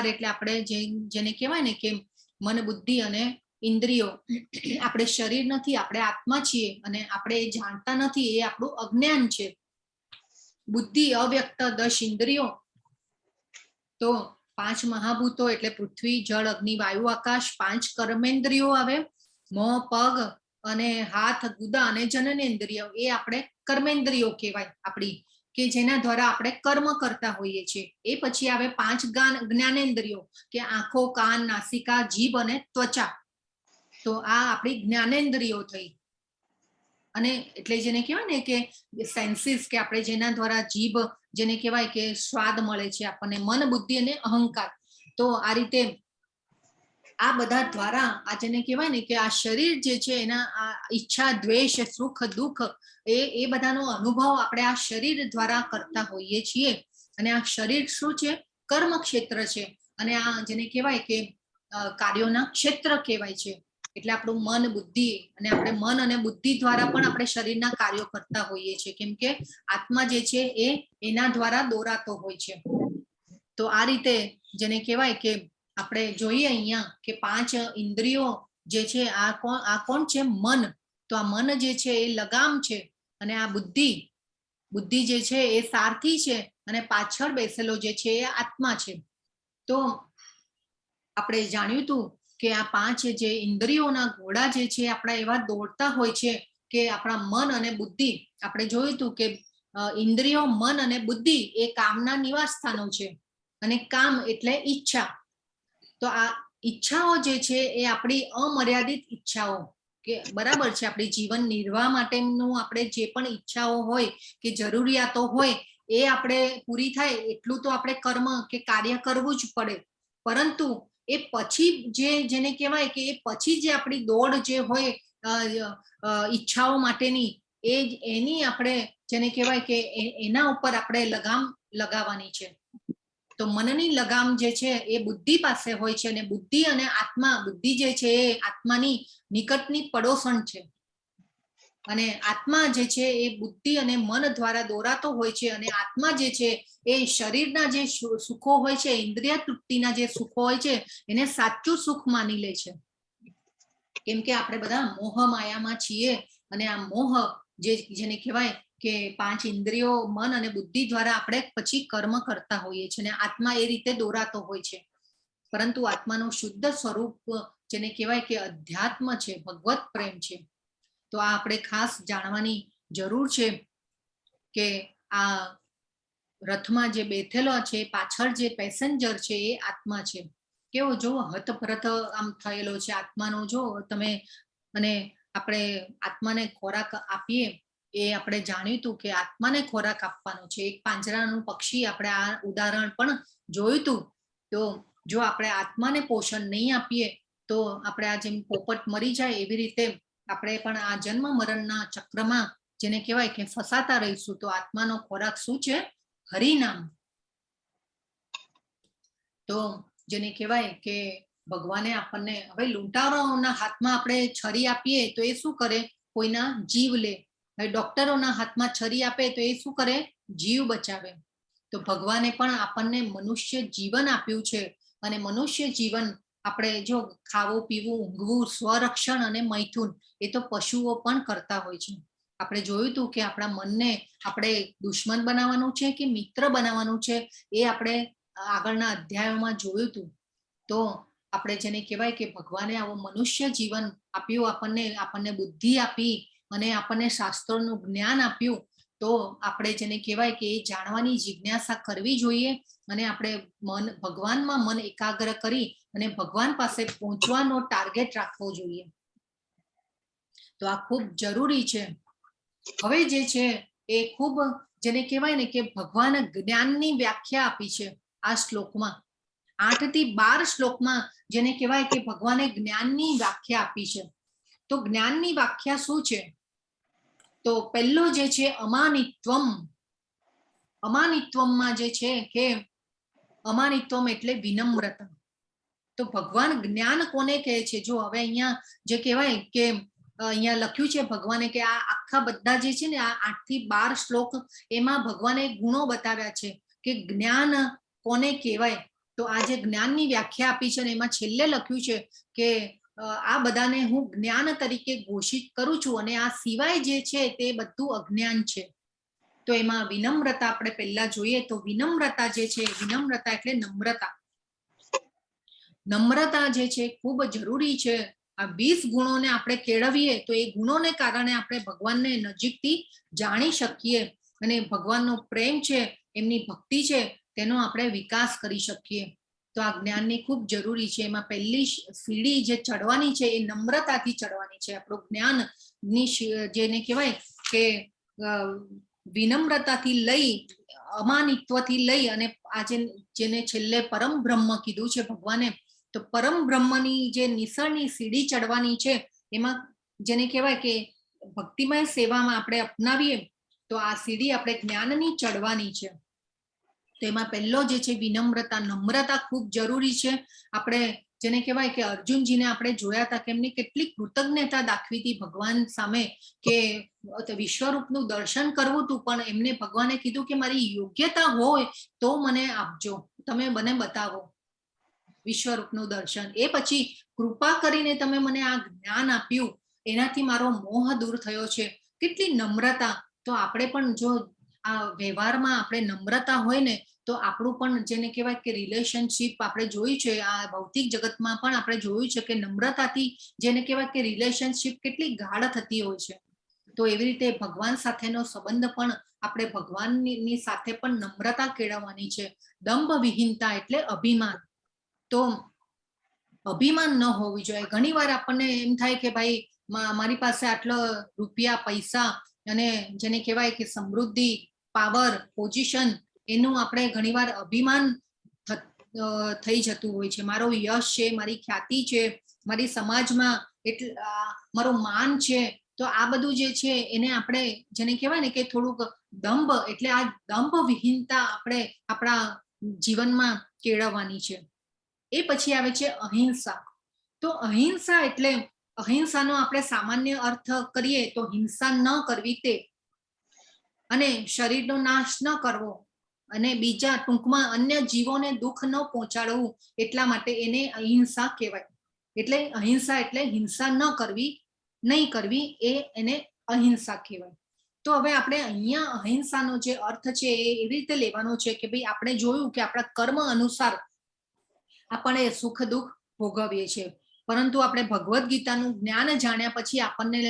એટલે આપણે જેને કહેવાય ને કે મન, બુદ્ધિ અને ઇન્દ્રિયો. આપણે શરીર નથી, આપણે આત્મા છીએ અને આપણે એ જાણતા નથી, એ આપણું અજ્ઞાન છે. બુદ્ધિ અવ્યક્ત 10 ઇન્દ્રિયો. તો 5 મહાભૂતો એટલે પૃથ્વી, જળ, અગ્નિ, વાયુ, આકાશ. 5 કર્મેન્દ્રિયો આવે, મોં, પગ અને હાથ, ગુદા અને જનનેન્દ્રિય. એ આપણે કર્મેન્દ્રિયો કહેવાય આપણી, કે જેના દ્વારા આપણે કર્મ કરતા હોઈએ છીએ. એ પછી આવે 5 જ્ઞાનેન્દ્રિયો, કે આંખો, કાન, નાસિકા, જીભ અને ત્વચા. તો આ આપણી જ્ઞાનેન્દ્રિયો થઈ. અને એટલે જેને કહેવાય ને કે સેન્સીસ, કે આપણે જેના દ્વારા જીભ, જેને કહેવાય કે સ્વાદ મળે છે આપણને. મન, બુદ્ધિ અને અહંકાર. તો આ રીતે આ બધા દ્વારા આ જેને કહેવાય ને કે આ શરીર જે છે એના ઈચ્છા, દ્વેષ, સુખ, દુઃખ, એ બધાનો અનુભવ આપણે આ શરીર દ્વારા કરતા હોઈએ છીએ. અને આ શરીર શું છે? કર્મ ક્ષેત્ર છે. અને આ જેને કહેવાય કે કાર્યોના ક્ષેત્ર કહેવાય છે. એટલે આપણું મન, બુદ્ધિ, અને આપણે મન અને બુદ્ધિ દ્વારા પણ આપણે શરીરના કાર્યો કરતા હોઈએ છીએ, કેમ કે આત્મા જે છે એ એના દ્વારા દોરાતો હોય છે. તો આ રીતે જેને કહેવાય કે આપણે જોઈએ અહીંયા કે 5 ઇન્દ્રિયો જે છે આ કોણ છે? મન. તો આ મન જે છે એ લગામ છે, અને આ બુદ્ધિ જે છે એ સારથી છે, અને પાછળ બેસેલો જે છે એ આત્મા છે. તો આપણે જાણ્યું હતું કે આ 5 જે ઇન્દ્રિયોના ઘોડા જે છે આપણા એવા દોડતા હોય છે કે આપણા મન અને બુદ્ધિ. આપણે જોયું હતું કે ઇન્દ્રિયો, મન અને બુદ્ધિ એ કામના નિવાસ સ્થાનો છે. અને કામ એટલે ઈચ્છા. તો આ ઈચ્છાઓ જે છે એ આપણી અમર્યાદિત ઈચ્છાઓ, કે બરાબર છે, આપણી જીવન નિર્વાહ માટેનું આપણે જે પણ ઈચ્છાઓ હોય કે જરૂરિયાતો હોય એ આપણે પૂરી થાય એટલું તો આપણે કર્મ કે કાર્ય કરવું જ પડે. પરંતુ એ પછી જેને કહેવાય કે એ પછી જે આપણી દોડ જે હોય ઈચ્છાઓ માટેની, એની આપણે જેને કહેવાય કે એના ઉપર આપણે લગામ લગાવવાની છે. તો મનની લગામ જે છે એ બુદ્ધિ પાસે હોય છે, અને બુદ્ધિ અને આત્મા, બુદ્ધિ જે છે એ આત્માની નિકટની પડોસણ છે. અને આત્મા જે છે એ બુદ્ધિ અને મન દ્વારા દોરાતો હોય છે. અને આત્મા જે છે એ શરીરના જે સુખો હોય છે, ઇન્દ્રિય તૃપ્તિના જે સુખો હોય છે, એને સાચું સુખ માની લે છે. કેમ કે આપણે બધા મોહ માયામાં છીએ, અને આ મોહ જેને કહેવાય કે 5 ઇન્દ્રિયો, મન અને બુદ્ધિ દ્વારા આપણે પછી કર્મ કરતા હોઈએ છીએ, અને આત્મા એ રીતે દોરાતો હોય છે. પરંતુ આત્માનું શુદ્ધ સ્વરૂપ જેને કહેવાય કે અધ્યાત્મ છે, ભગવત પ્રેમ છે. તો આ આપણે ખાસ જાણવાની જરૂર છે કે આ રથમાં જે બેઠેલો છે, પાછળ જે પેસેન્જર છે એ આત્મા છે. કેવો જો હતપ્રત આમ થયેલો છે આત્માનો, જો તમે. અને આપણે આત્માને ખોરાક આપીએ, એ આપણે જાણ્યું હતું કે આત્માને ખોરાક આપવાનો છે. એક પાંજરાનું પક્ષી આપણે આ ઉદાહરણ પણ જોયું હતું. તો જો આપણે આત્માને પોષણ નહીં આપીએ તો આપણે આ જેમ પોપટ મરી જાય એવી રીતે આપણે પણ આ જન્મ મરણના ચક્રમાં જેને કહેવાય કે ફસાતા રહીશું. તો આત્માનો ખોરાક શું છે? હરિનામ. તો જેને કહેવાય કે ભગવાને આપણને, હવે લૂંટારાઓના હાથમાં આપણે છરી આપીએ તો એ શું કરે? કોઈના જીવ લે. હવે ડોક્ટરોના હાથમાં છરી આપે તો એ શું કરે? જીવ બચાવે. તો ભગવાને પણ આપણને મનુષ્ય જીવન આપ્યું છે, અને મનુષ્ય જીવન આપણે જો ખાવું, પીવું, ઊંઘવું, સ્વરક્ષણ અને મૈથુન, એ તો પશુઓ પણ કરતા હોય છે. આપણે જોયું હતું કે આપણા મનને આપણે દુશ્મન બનાવવાનું છે કે મિત્ર બનાવવાનું છે, એ આપણે આગળના અધ્યાયોમાં જોયું હતું. તો આપણે જેને કહેવાય કે ભગવાને આવો મનુષ્ય જીવન આપ્યું, આપણને બુદ્ધિ આપી, અને આપણને શાસ્ત્રોનું જ્ઞાન આપ્યું. તો આપણે જેને કહેવાય કે એ જાણવાની જિજ્ઞાસા કરવી જોઈએ, અને આપણે ભગવાનમાં મન એકાગ્ર કરી અને ભગવાન પાસે પહોંચવાનો ટાર્ગેટ રાખવો જોઈએ. તો આ ખૂબ જરૂરી છે. હવે જે છે એ ખૂબ જેને કહેવાય ને કે ભગવાન જ્ઞાનની વ્યાખ્યા આપી છે આ શ્લોકમાં. 8 થી 12 શ્લોકમાં જેને કહેવાય કે ભગવાને જ્ઞાનની વ્યાખ્યા આપી છે. તો જ્ઞાનની વ્યાખ્યા શું છે? તો પહેલો જે છે અમાનિત્વમ, અમાનિત્વમમાં જે છે કે અમાનિત્વમ એટલે વિનમ્રતા. તો ભગવાન જ્ઞાન કોને કહે છે? જો હવે અહીંયા જે કહેવાય કે અહીંયા લખ્યું છે ભગવાને કે આ આખા બધા જે છે ને આ 8 થી 12 શ્લોક એમાં ભગવાને ગુણો બતાવ્યા છે કે જ્ઞાન કોને કહેવાય. તો આ જે જ્ઞાનની વ્યાખ્યા આપી છે ને એમાં છેલ્લે લખ્યું છે કે આ બધાને હું જ્ઞાન તરીકે ઘોષિત કરું છું અને આ સિવાય જે છે તે બધું અજ્ઞાન છે. તો એમાં વિનમ્રતા આપણે પહેલા જોઈએ તો વિનમ્રતા જે છે, વિનમ્રતા એટલે નમ્રતા. નમ્રતા જે છે ખૂબ જરૂરી છે. આ 20 ગુણોને આપણે કેળવીએ તો એ ગુણોને કારણે આપણે ભગવાનને નજીકથી જાણી શકીએ અને ભગવાનનો પ્રેમ છે, એમની ભક્તિ છે, તેનો આપણે વિકાસ કરી શકીએ. તો આ જ્ઞાનની ખૂબ જરૂરી છે. એમાં પહેલી સીડી જે ચડવાની છે એ નમ્રતાથી ચડવાની છે. આપણું જ્ઞાનની જેને કહેવાય કે વિનમ્રતાથી લઈ, અમાનિત્વથી લઈ અને આજે જેને છેલ્લે પરમ બ્રહ્મ કીધું છે ભગવાને, તો પરમ બ્રહ્મની જે નિસળની સીડી ચડવાની છે એમાં જેને કહેવાય કે ભક્તિમય સેવામાં આપણે અપનાવીએ તો આ સીડી આપણે જ્ઞાનની ચડવાની છે. તો એમાં પહેલો જે છે વિનમ્રતા, નમ્રતા ખૂબ જરૂરી છે. આપણે જેને કહેવાય કે અર્જુનજીને આપણે જોયા હતા કે એમની કેટલી કૃતજ્ઞતા દાખવી હતી ભગવાન સામે કે વિશ્વરૂપનું દર્શન કરવું હતું, પણ એમને ભગવાને કીધું કે મારી યોગ્યતા હોય તો મને આપજો, તમે મને બતાવો વિશ્વરૂપનું દર્શન. એ પછી કૃપા કરીને તમે મને આ જ્ઞાન આપ્યું, એનાથી મારો મોહ દૂર થયો છે. કેટલી નમ્રતા. તો આપણે પણ જો આ વ્યવહારમાં આપણે નમ્રતા હોય ને તો આપણું પણ જેને કહેવાય કે રિલેશનશીપ આપણે જોયું છે, આ ભૌતિક જગતમાં પણ આપણે જોયું છે કે નમ્રતાથી જેને કહેવાય કે રિલેશનશીપ કેટલી ગાઢ થતી હોય છે. તો એવી રીતે ભગવાન સાથેનો સંબંધ પણ આપણે ભગવાનની સાથે પણ નમ્રતા કેળવવાની છે. દંભ વિહીનતા એટલે અભિમાન. તો અભિમાન ન હોવું જોઈએ. ઘણી વાર આપણને એમ થાય કે ભાઈ મારી પાસે આટલો રૂપિયા, પૈસા અને જેને કહેવાય કે સમૃદ્ધિ, પાવર, પોઝિશન, એનું આપણે ઘણીવાર અભિમાન થઈ જતું હોય છે. મારો યશ છે, મારી ખ્યાતિ છે, મારી સમાજમાં એટલે મારું માન છે. તો આ બધું જે છે એને આપણે જેને કહેવાય ને કે થોડુંક દંભ એટલે આ દંભ વિહીનતા આપણે આપણા જીવનમાં કેળવવાની છે. એ પછી આવે છે અહિંસા. તો અહિંસા એટલે અહિંસાનો આપણે સામાન્ય અર્થ કરીએ તો હિંસા ન કરવી તે, અને શરીરનો નાશ ન કરવો, અને બીજા ટૂંકમાં અન્ય જીવોને દુઃખ ન પહોંચાડવું, એટલા માટે એને અહિંસા કહેવાય. એટલે અહિંસા એટલે હિંસા ન કરવી, નહીં કરવી, એને અહિંસા કહેવાય. તો હવે આપણે અહીંયા અહિંસાનો જે અર્થ છે એ એવી રીતે લેવાનો છે કે ભાઈ આપણે જોયું કે આપણા કર્મ અનુસાર આપણે સુખ દુઃખ ભોગવીએ છીએ, પરંતુ આપણે ભગવદ્ ગીતાનું જ્ઞાન જાણ્યા પછી આપણને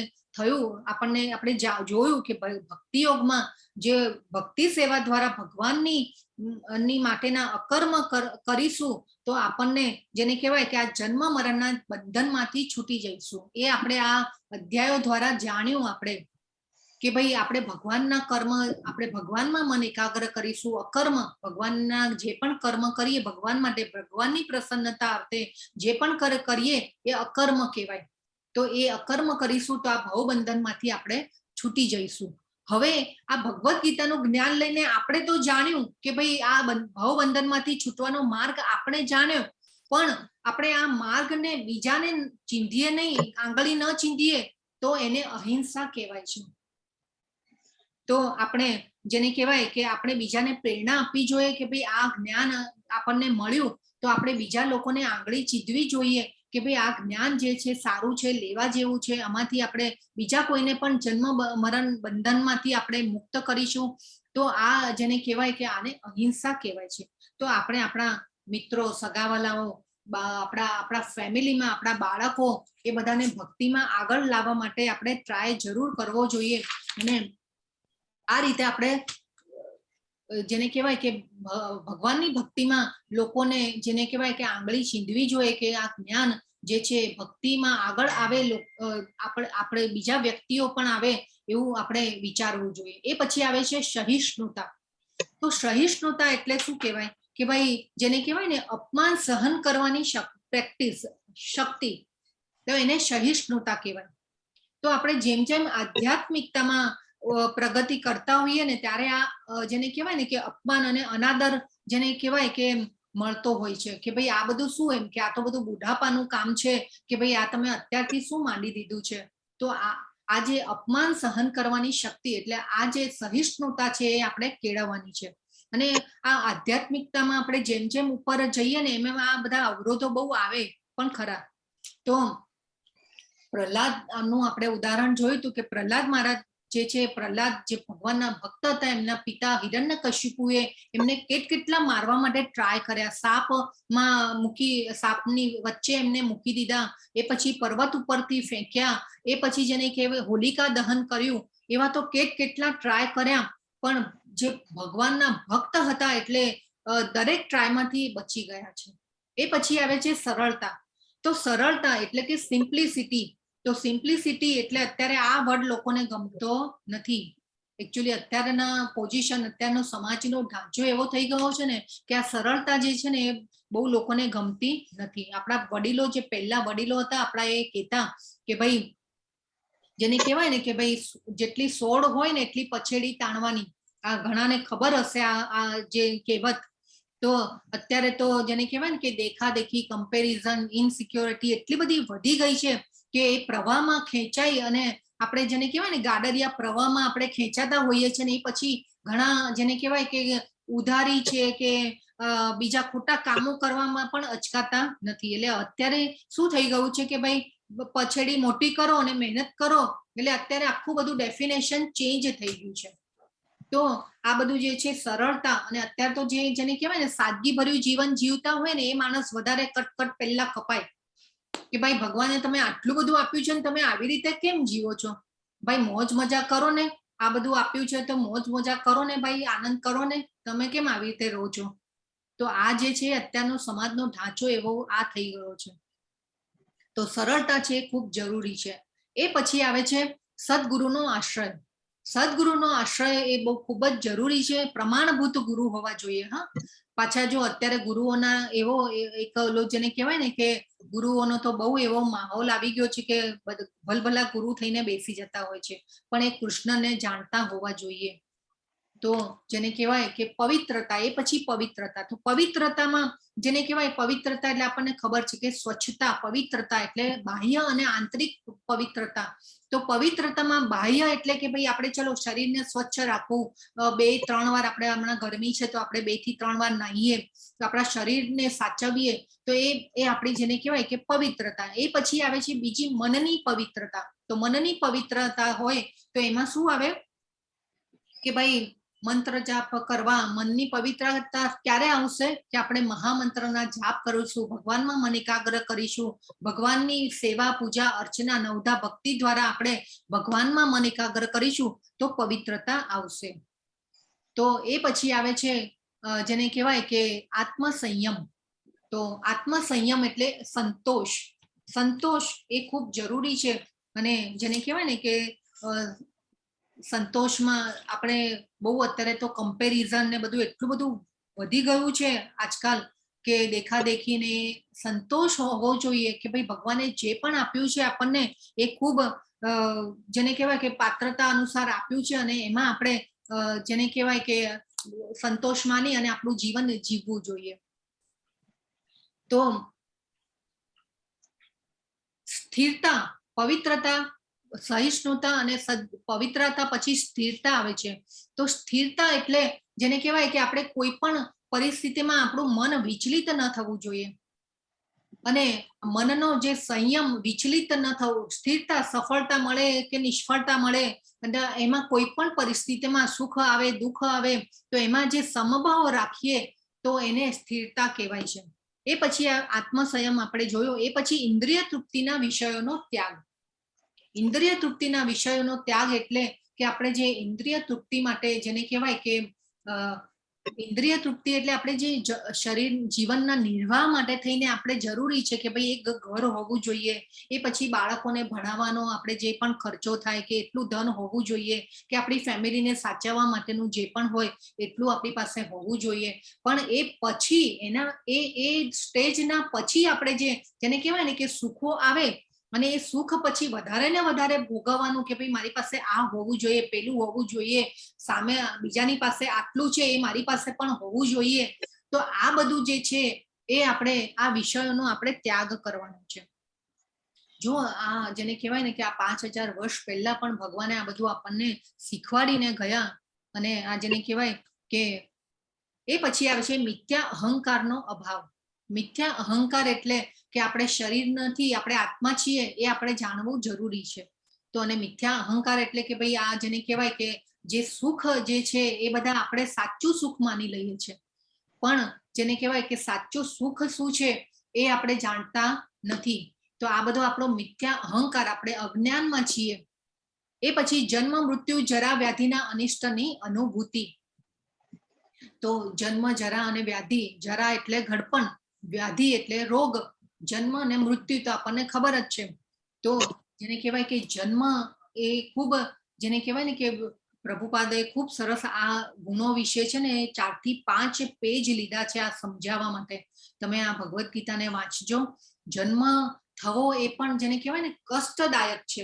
આપણે જોયું કે ભક્તિ યોગમાં જે ભક્તિ સેવા દ્વારા ભગવાનની માટેના અકર્મ કરીશું તો આપણને જેને કહેવાય કે આ જન્મ મરણના બંધનમાંથી છૂટી જઈશું. એ આપણે આ અધ્યાયો દ્વારા જાણ્યું આપણે કે ભાઈ આપણે ભગવાનના કર્મ, આપણે ભગવાનમાં મન એકાગ્ર કરીશું, અકર્મ ભગવાનના જે પણ કર્મ કરીએ ભગવાન માટે, ભગવાનની પ્રસન્નતા અર્થે જે પણ કરીએ એ અકર્મ કહેવાય. તો એ અકર્મ કરીશું તો આ ભવબંધનમાંથી આપણે છૂટી જઈશું. હવે આ ભગવદ્ ગીતાનું જ્ઞાન લઈને આપણે તો જાણ્યું કે ભાઈ આ ભવબંધનમાંથી છૂટવાનો માર્ગ આપણે જાણ્યો, પણ આપણે આ માર્ગને બીજાને ચીંધીએ નહીં, આંગળી ન ચીંધીએ તો એને અહિંસા કહેવાય છે. તો આપણે જેને કહેવાય કે આપણે બીજાને પ્રેરણા આપવી જોઈએ કે ભાઈ આ જ્ઞાન આપણને મળ્યું તો આપણે બીજા લોકોને આંગળી ચીંધવી જોઈએ કે ભાઈ આ જ્ઞાન જે છે સારું છે, લેવા જેવું છે, આમાંથી આપણે બીજા કોઈને પણ જન્મ મરણ બંધનમાંથી આપણે મુક્ત કરીશું. તો આ જેને કહેવાય કે આને અહિંસા કહેવાય છે. તો આપણે આપણા મિત્રો, સગાવાલાઓ, આપણા ફેમિલીમાં આપણા બાળકો એ બધાને ભક્તિમાં આગળ લાવવા માટે આપણે ટ્રાય જરૂર કરવો જોઈએ. અને આ રીતે આપણે જેને કહેવાય કે ભગવાનની ભક્તિમાં લોકોને જેને કહેવાય કે આંગળી ચીંધવી જોઈએ કે આ જ્ઞાન જે છે ભક્તિમાં આગળ આવે, આપણે બીજા વ્યક્તિઓ પણ આવે એવું આપણે વિચારવું જોઈએ. એ પછી આવે છે સહિષ્ણુતા. તો સહિષ્ણુતા એટલે શું કહેવાય કે ભાઈ જેને કહેવાય ને અપમાન સહન કરવાની પ્રેક્ટિસ, શક્તિ, તો એને સહિષ્ણુતા કહેવાય. તો આપણે જેમ જેમ આધ્યાત્મિકતામાં પ્રગતિ કરતા હોઈએ ને ત્યારે આ જેને કહેવાય ને કે અપમાન અને અનાદર જેને કહેવાય કે મળતો હોય છે કે ભાઈ આ બધું શું, એમ કે આ તો બધું બુઢાપાનું કામ છે, કે ભાઈ આ તમે અત્યારથી શું માંડી દીધું છે. તો આ જે અપમાન સહન કરવાની શક્તિ, એટલે આ જે સહિષ્ણુતા છે એ આપણે કેળવવાની છે. અને આ આધ્યાત્મિકતામાં આપણે જેમ જેમ ઉપર જઈએ ને એમ આ બધા અવરોધો બહુ આવે પણ ખરા. તો પ્રહલાદ નું આપણે ઉદાહરણ જોયું હતું કે પ્રહલાદ મહારાજ જે છે, પ્રહલાદ જે ભગવાનના ભક્ત હતા, એમના પિતા હિરણ્યકશિપુએ એમને કેટલા મારવા માટે ટ્રાય કર્યા, સાપમાં મૂકી, સાપની વચ્ચે એમને મૂકી દીધા, એ પછી પર્વત ઉપરથી ફેંક્યા, એ પછી જેને કહેવાય હોલિકા દહન કર્યું. એવા તો કેટલા ટ્રાય કર્યા, પણ જે ભગવાનના ભક્ત હતા એટલે દરેક ટ્રાયમાંથી બચી ગયા છે. એ પછી આવે છે સરળતા. તો સરળતા એટલે કે સિમ્પ્લિસિટી. તો સિમ્પ્લિસિટી એટલે અત્યારે આ વર્ડ લોકોને ગમતો નથી. એકચ્યુઅલી અત્યારના પોઝિશન, અત્યારનો સમાજનો ઢાંચો એવો થઈ ગયો છે ને કે આ સરળતા જે છે ને એ બહુ લોકોને ગમતી નથી. આપણા વડીલો, જે પહેલા વડીલો હતા આપણા, એ કહેતા કે ભાઈ જેને કહેવાય ને કે ભાઈ જેટલી સોડ હોય ને એટલી પછેડી તાણવાની. આ ઘણાને ખબર હશે આ જે કહેવત. તો અત્યારે તો જેને કહેવાય ને કે દેખાદેખી, કમ્પેરિઝન, ઇનસિક્યોરિટી એટલી બધી વધી ગઈ છે કે એ પ્રવાહમાં ખેંચાઈ અને આપણે જેને કહેવાય ને ગાડરિયા પ્રવાહમાં આપણે ખેંચાતા હોઈએ છીએ ને એ પછી ઘણા જેને કહેવાય કે ઉધારી છે કે બીજા ખોટા કામો કરવામાં પણ અચકાતા નથી. એટલે અત્યારે શું થઈ ગયું છે કે ભાઈ પછેડી મોટી કરો અને મહેનત કરો, એટલે અત્યારે આખું બધું ડેફિનેશન ચેન્જ થઈ ગયું છે. તો આ બધું જે છે સરળતા, અને અત્યારે તો જેને કહેવાય ને સાદગી ભર્યું જીવન જીવતા હોય ને એ માણસ વધારે કટકટ પહેલા કપાય કે ભાઈ ભગવાને તમે આટલું બધું આપ્યું છે ને તમે આવી રીતે કેમ જીવો છો? ભાઈ મોજ મજા કરો ને, આ બધું આપ્યું છે તો મોજ મજા કરો ને ભાઈ, આનંદ કરો ને, તમે કેમ આવી રીતે રહો છો? તો આ જે છે અત્યારનો સમાજનો ઢાંચો એવો આ થઈ ગયો છે. તો સરળતા છે એ ખૂબ જરૂરી છે. એ પછી આવે છે સદગુરુનો આશ્રય. સદગુરુનો આશ્રય એ બહુ ખૂબ જ જરૂરી છે. પ્રમાણભૂત ગુરુ હોવા જોઈએ. હા, પાછા જો અત્યારે ગુરુઓના એવો એક જેને કહેવાય ને કે ગુરુઓનો તો બહુ એવો માહોલ આવી ગયો છે કે ભલભલા ગુરુ થઈને બેસી જતા હોય છે, પણ એ કૃષ્ણને જાણતા હોવા જોઈએ. તો જેને કહેવાય કે પવિત્રતા, એ પછી પવિત્રતા. તો પવિત્રતામાં જેને કહેવાય પવિત્રતા એટલે આપણને ખબર છે કે સ્વચ્છતા, પવિત્રતા એટલે બાહ્ય અને આંતરિક પવિત્રતા. તો પવિત્રતામાં બાહ્ય એટલે કે ભાઈ આપણે ચલો શરીરને સ્વચ્છ રાખવું, 2-3 વાર, આપણે હમણાં ગરમી છે તો આપણે 2 થી 3 વાર નાહીએ, તો આપણા શરીરને સાચવીએ, તો એ આપણી જેને કહેવાય કે પવિત્રતા. એ પછી આવે છે બીજી મનની પવિત્રતા. તો મનની પવિત્રતા હોય તો એમાં શું આવે કે ભાઈ મંત્ર જાપ કરવા. મનની પવિત્રતા ક્યારે આવશે કે આપણે મહામંત્રના જાપ કરીશું, ભગવાનમાં મન એકાગ્ર કરીશું, ભગવાનની સેવા, પૂજા, અર્ચના, નવધા ભક્તિ દ્વારા આપણે ભગવાનમાં મન એકાગ્ર કરીશું તો પવિત્રતા આવશે. તો એ પછી આવે છે જેને કહેવાય કે આત્મસંયમ. તો આત્મસંયમ એટલે સંતોષ. સંતોષ એ ખૂબ જરૂરી છે. અને જેને કહેવાય ને કે સંતોષમાં આપણે બહુ અત્યારે તો કમ્પેરિઝન ને બધું એટલું બધું વધી ગયું છે આજકાલ કે દેખાદેખીને. સંતોષ હોવો જોઈએ કે ભાઈ ભગવાને જે પણ આપ્યું છે આપણને એ ખૂબ જેને કહેવાય કે પાત્રતા અનુસાર આપ્યું છે, અને એમાં આપણે જેને કહેવાય કે સંતોષ માની અને આપણું જીવન જીવવું જોઈએ. તો સ્થિરતા, પવિત્રતા, સહિષ્ણુતા અને પવિત્રતા પછી સ્થિરતા આવે છે. તો સ્થિરતા એટલે જેને કહેવાય કે આપણે કોઈ પણ પરિસ્થિતિમાં આપણું મન વિચલિત ન થવું જોઈએ, અને મનનો જે સંયમ, વિચલિત ન થવું. સ્થિરતા, સફળતા મળે કે નિષ્ફળતા મળે, અને એમાં કોઈ પણ પરિસ્થિતિમાં સુખ આવે, દુઃખ આવે, તો એમાં જે સમભાવ રાખીએ તો એને સ્થિરતા કહેવાય છે. એ પછી આત્મસંયમ આપણે જોયો. એ પછી ઇન્દ્રિય તૃપ્તિના વિષયોનો ત્યાગ. ઇન્દ્રિય તૃપ્તિના વિષયોનો ત્યાગ એટલે કે આપણે જે ઇન્દ્રિય તૃપ્તિ માટે જેને કહેવાય કે ઇન્દ્રિય તૃપ્તિ એટલે આપણે જે શરીર જીવનના નિર્વાહ માટે થઈને આપણે જરૂરી છે કે ભાઈ એક ઘર હોવું જોઈએ, એ પછી બાળકોને ભણાવવાનો આપણે જે પણ ખર્ચો થાય કે એટલું ધન હોવું જોઈએ, કે આપણી ફેમિલીને સાચવવા માટેનું જે પણ હોય એટલું આપણી પાસે હોવું જોઈએ. પણ એ પછી એના એ સ્ટેજના પછી આપણે જેને કહેવાય ને કે સુખો આવે અને એ સુખ પછી વધારે ને વધારે ભોગવવાનું કે ભાઈ મારી પાસે આ હોવું જોઈએ, પેલું હોવું જોઈએ, સામે બીજાની પાસે આટલું છે એ મારી પાસે પણ હોવું જોઈએ. તો આ બધું જે છે એ આપણે આ વિષયોનો આપણે ત્યાગ કરવાનો છે. જો આ જેને કહેવાય ને કે આ 5000 વર્ષ પહેલા પણ ભગવાને આ બધું આપણને શીખવાડીને ગયા. અને આ જેને કહેવાય કે એ પછી આવે છે મિથ્યા અહંકારનો અભાવ. મિથ્યા અહંકાર એટલે કે આપણે શરીર નથી, આપણે આત્મા છીએ, એ આપણે જાણવું જરૂરી છે. તો અને મિથ્યા અહંકાર એટલે કે ભાઈ આ જેને કહેવાય કે જે સુખ જે છે એ બધા આપણે સાચું સુખ માની લઈએ છીએ, પણ જેને કહેવાય કે સાચું સુખ શું છે એ આપણે જાણતા નથી. તો આ બધો આપણો મિથ્યા અહંકાર, આપણે અજ્ઞાનમાં છીએ. એ પછી જન્મ મૃત્યુ જરા વ્યાધિના અનિષ્ટની અનુભૂતિ. તો જન્મ જરા અને વ્યાધિ, જરા એટલે ઘડપણ, વ્યાધિ એટલે રોગ, જન્મ અને મૃત્યુ તો આપણને ખબર જ છે. તો જેને કહેવાય કે જન્મ એ ખૂબ જેને કહેવાય ને કે પ્રભુપાદે ખૂબ સરસ આ ગુણો વિશે છે ને 4 થી 5 પેજ લીધા છે આ સમજાવવા માટે. તમે આ ભગવદ્ ગીતાને વાંચજો. જન્મ થવો એ પણ જેને કહેવાય ને કષ્ટદાયક છે.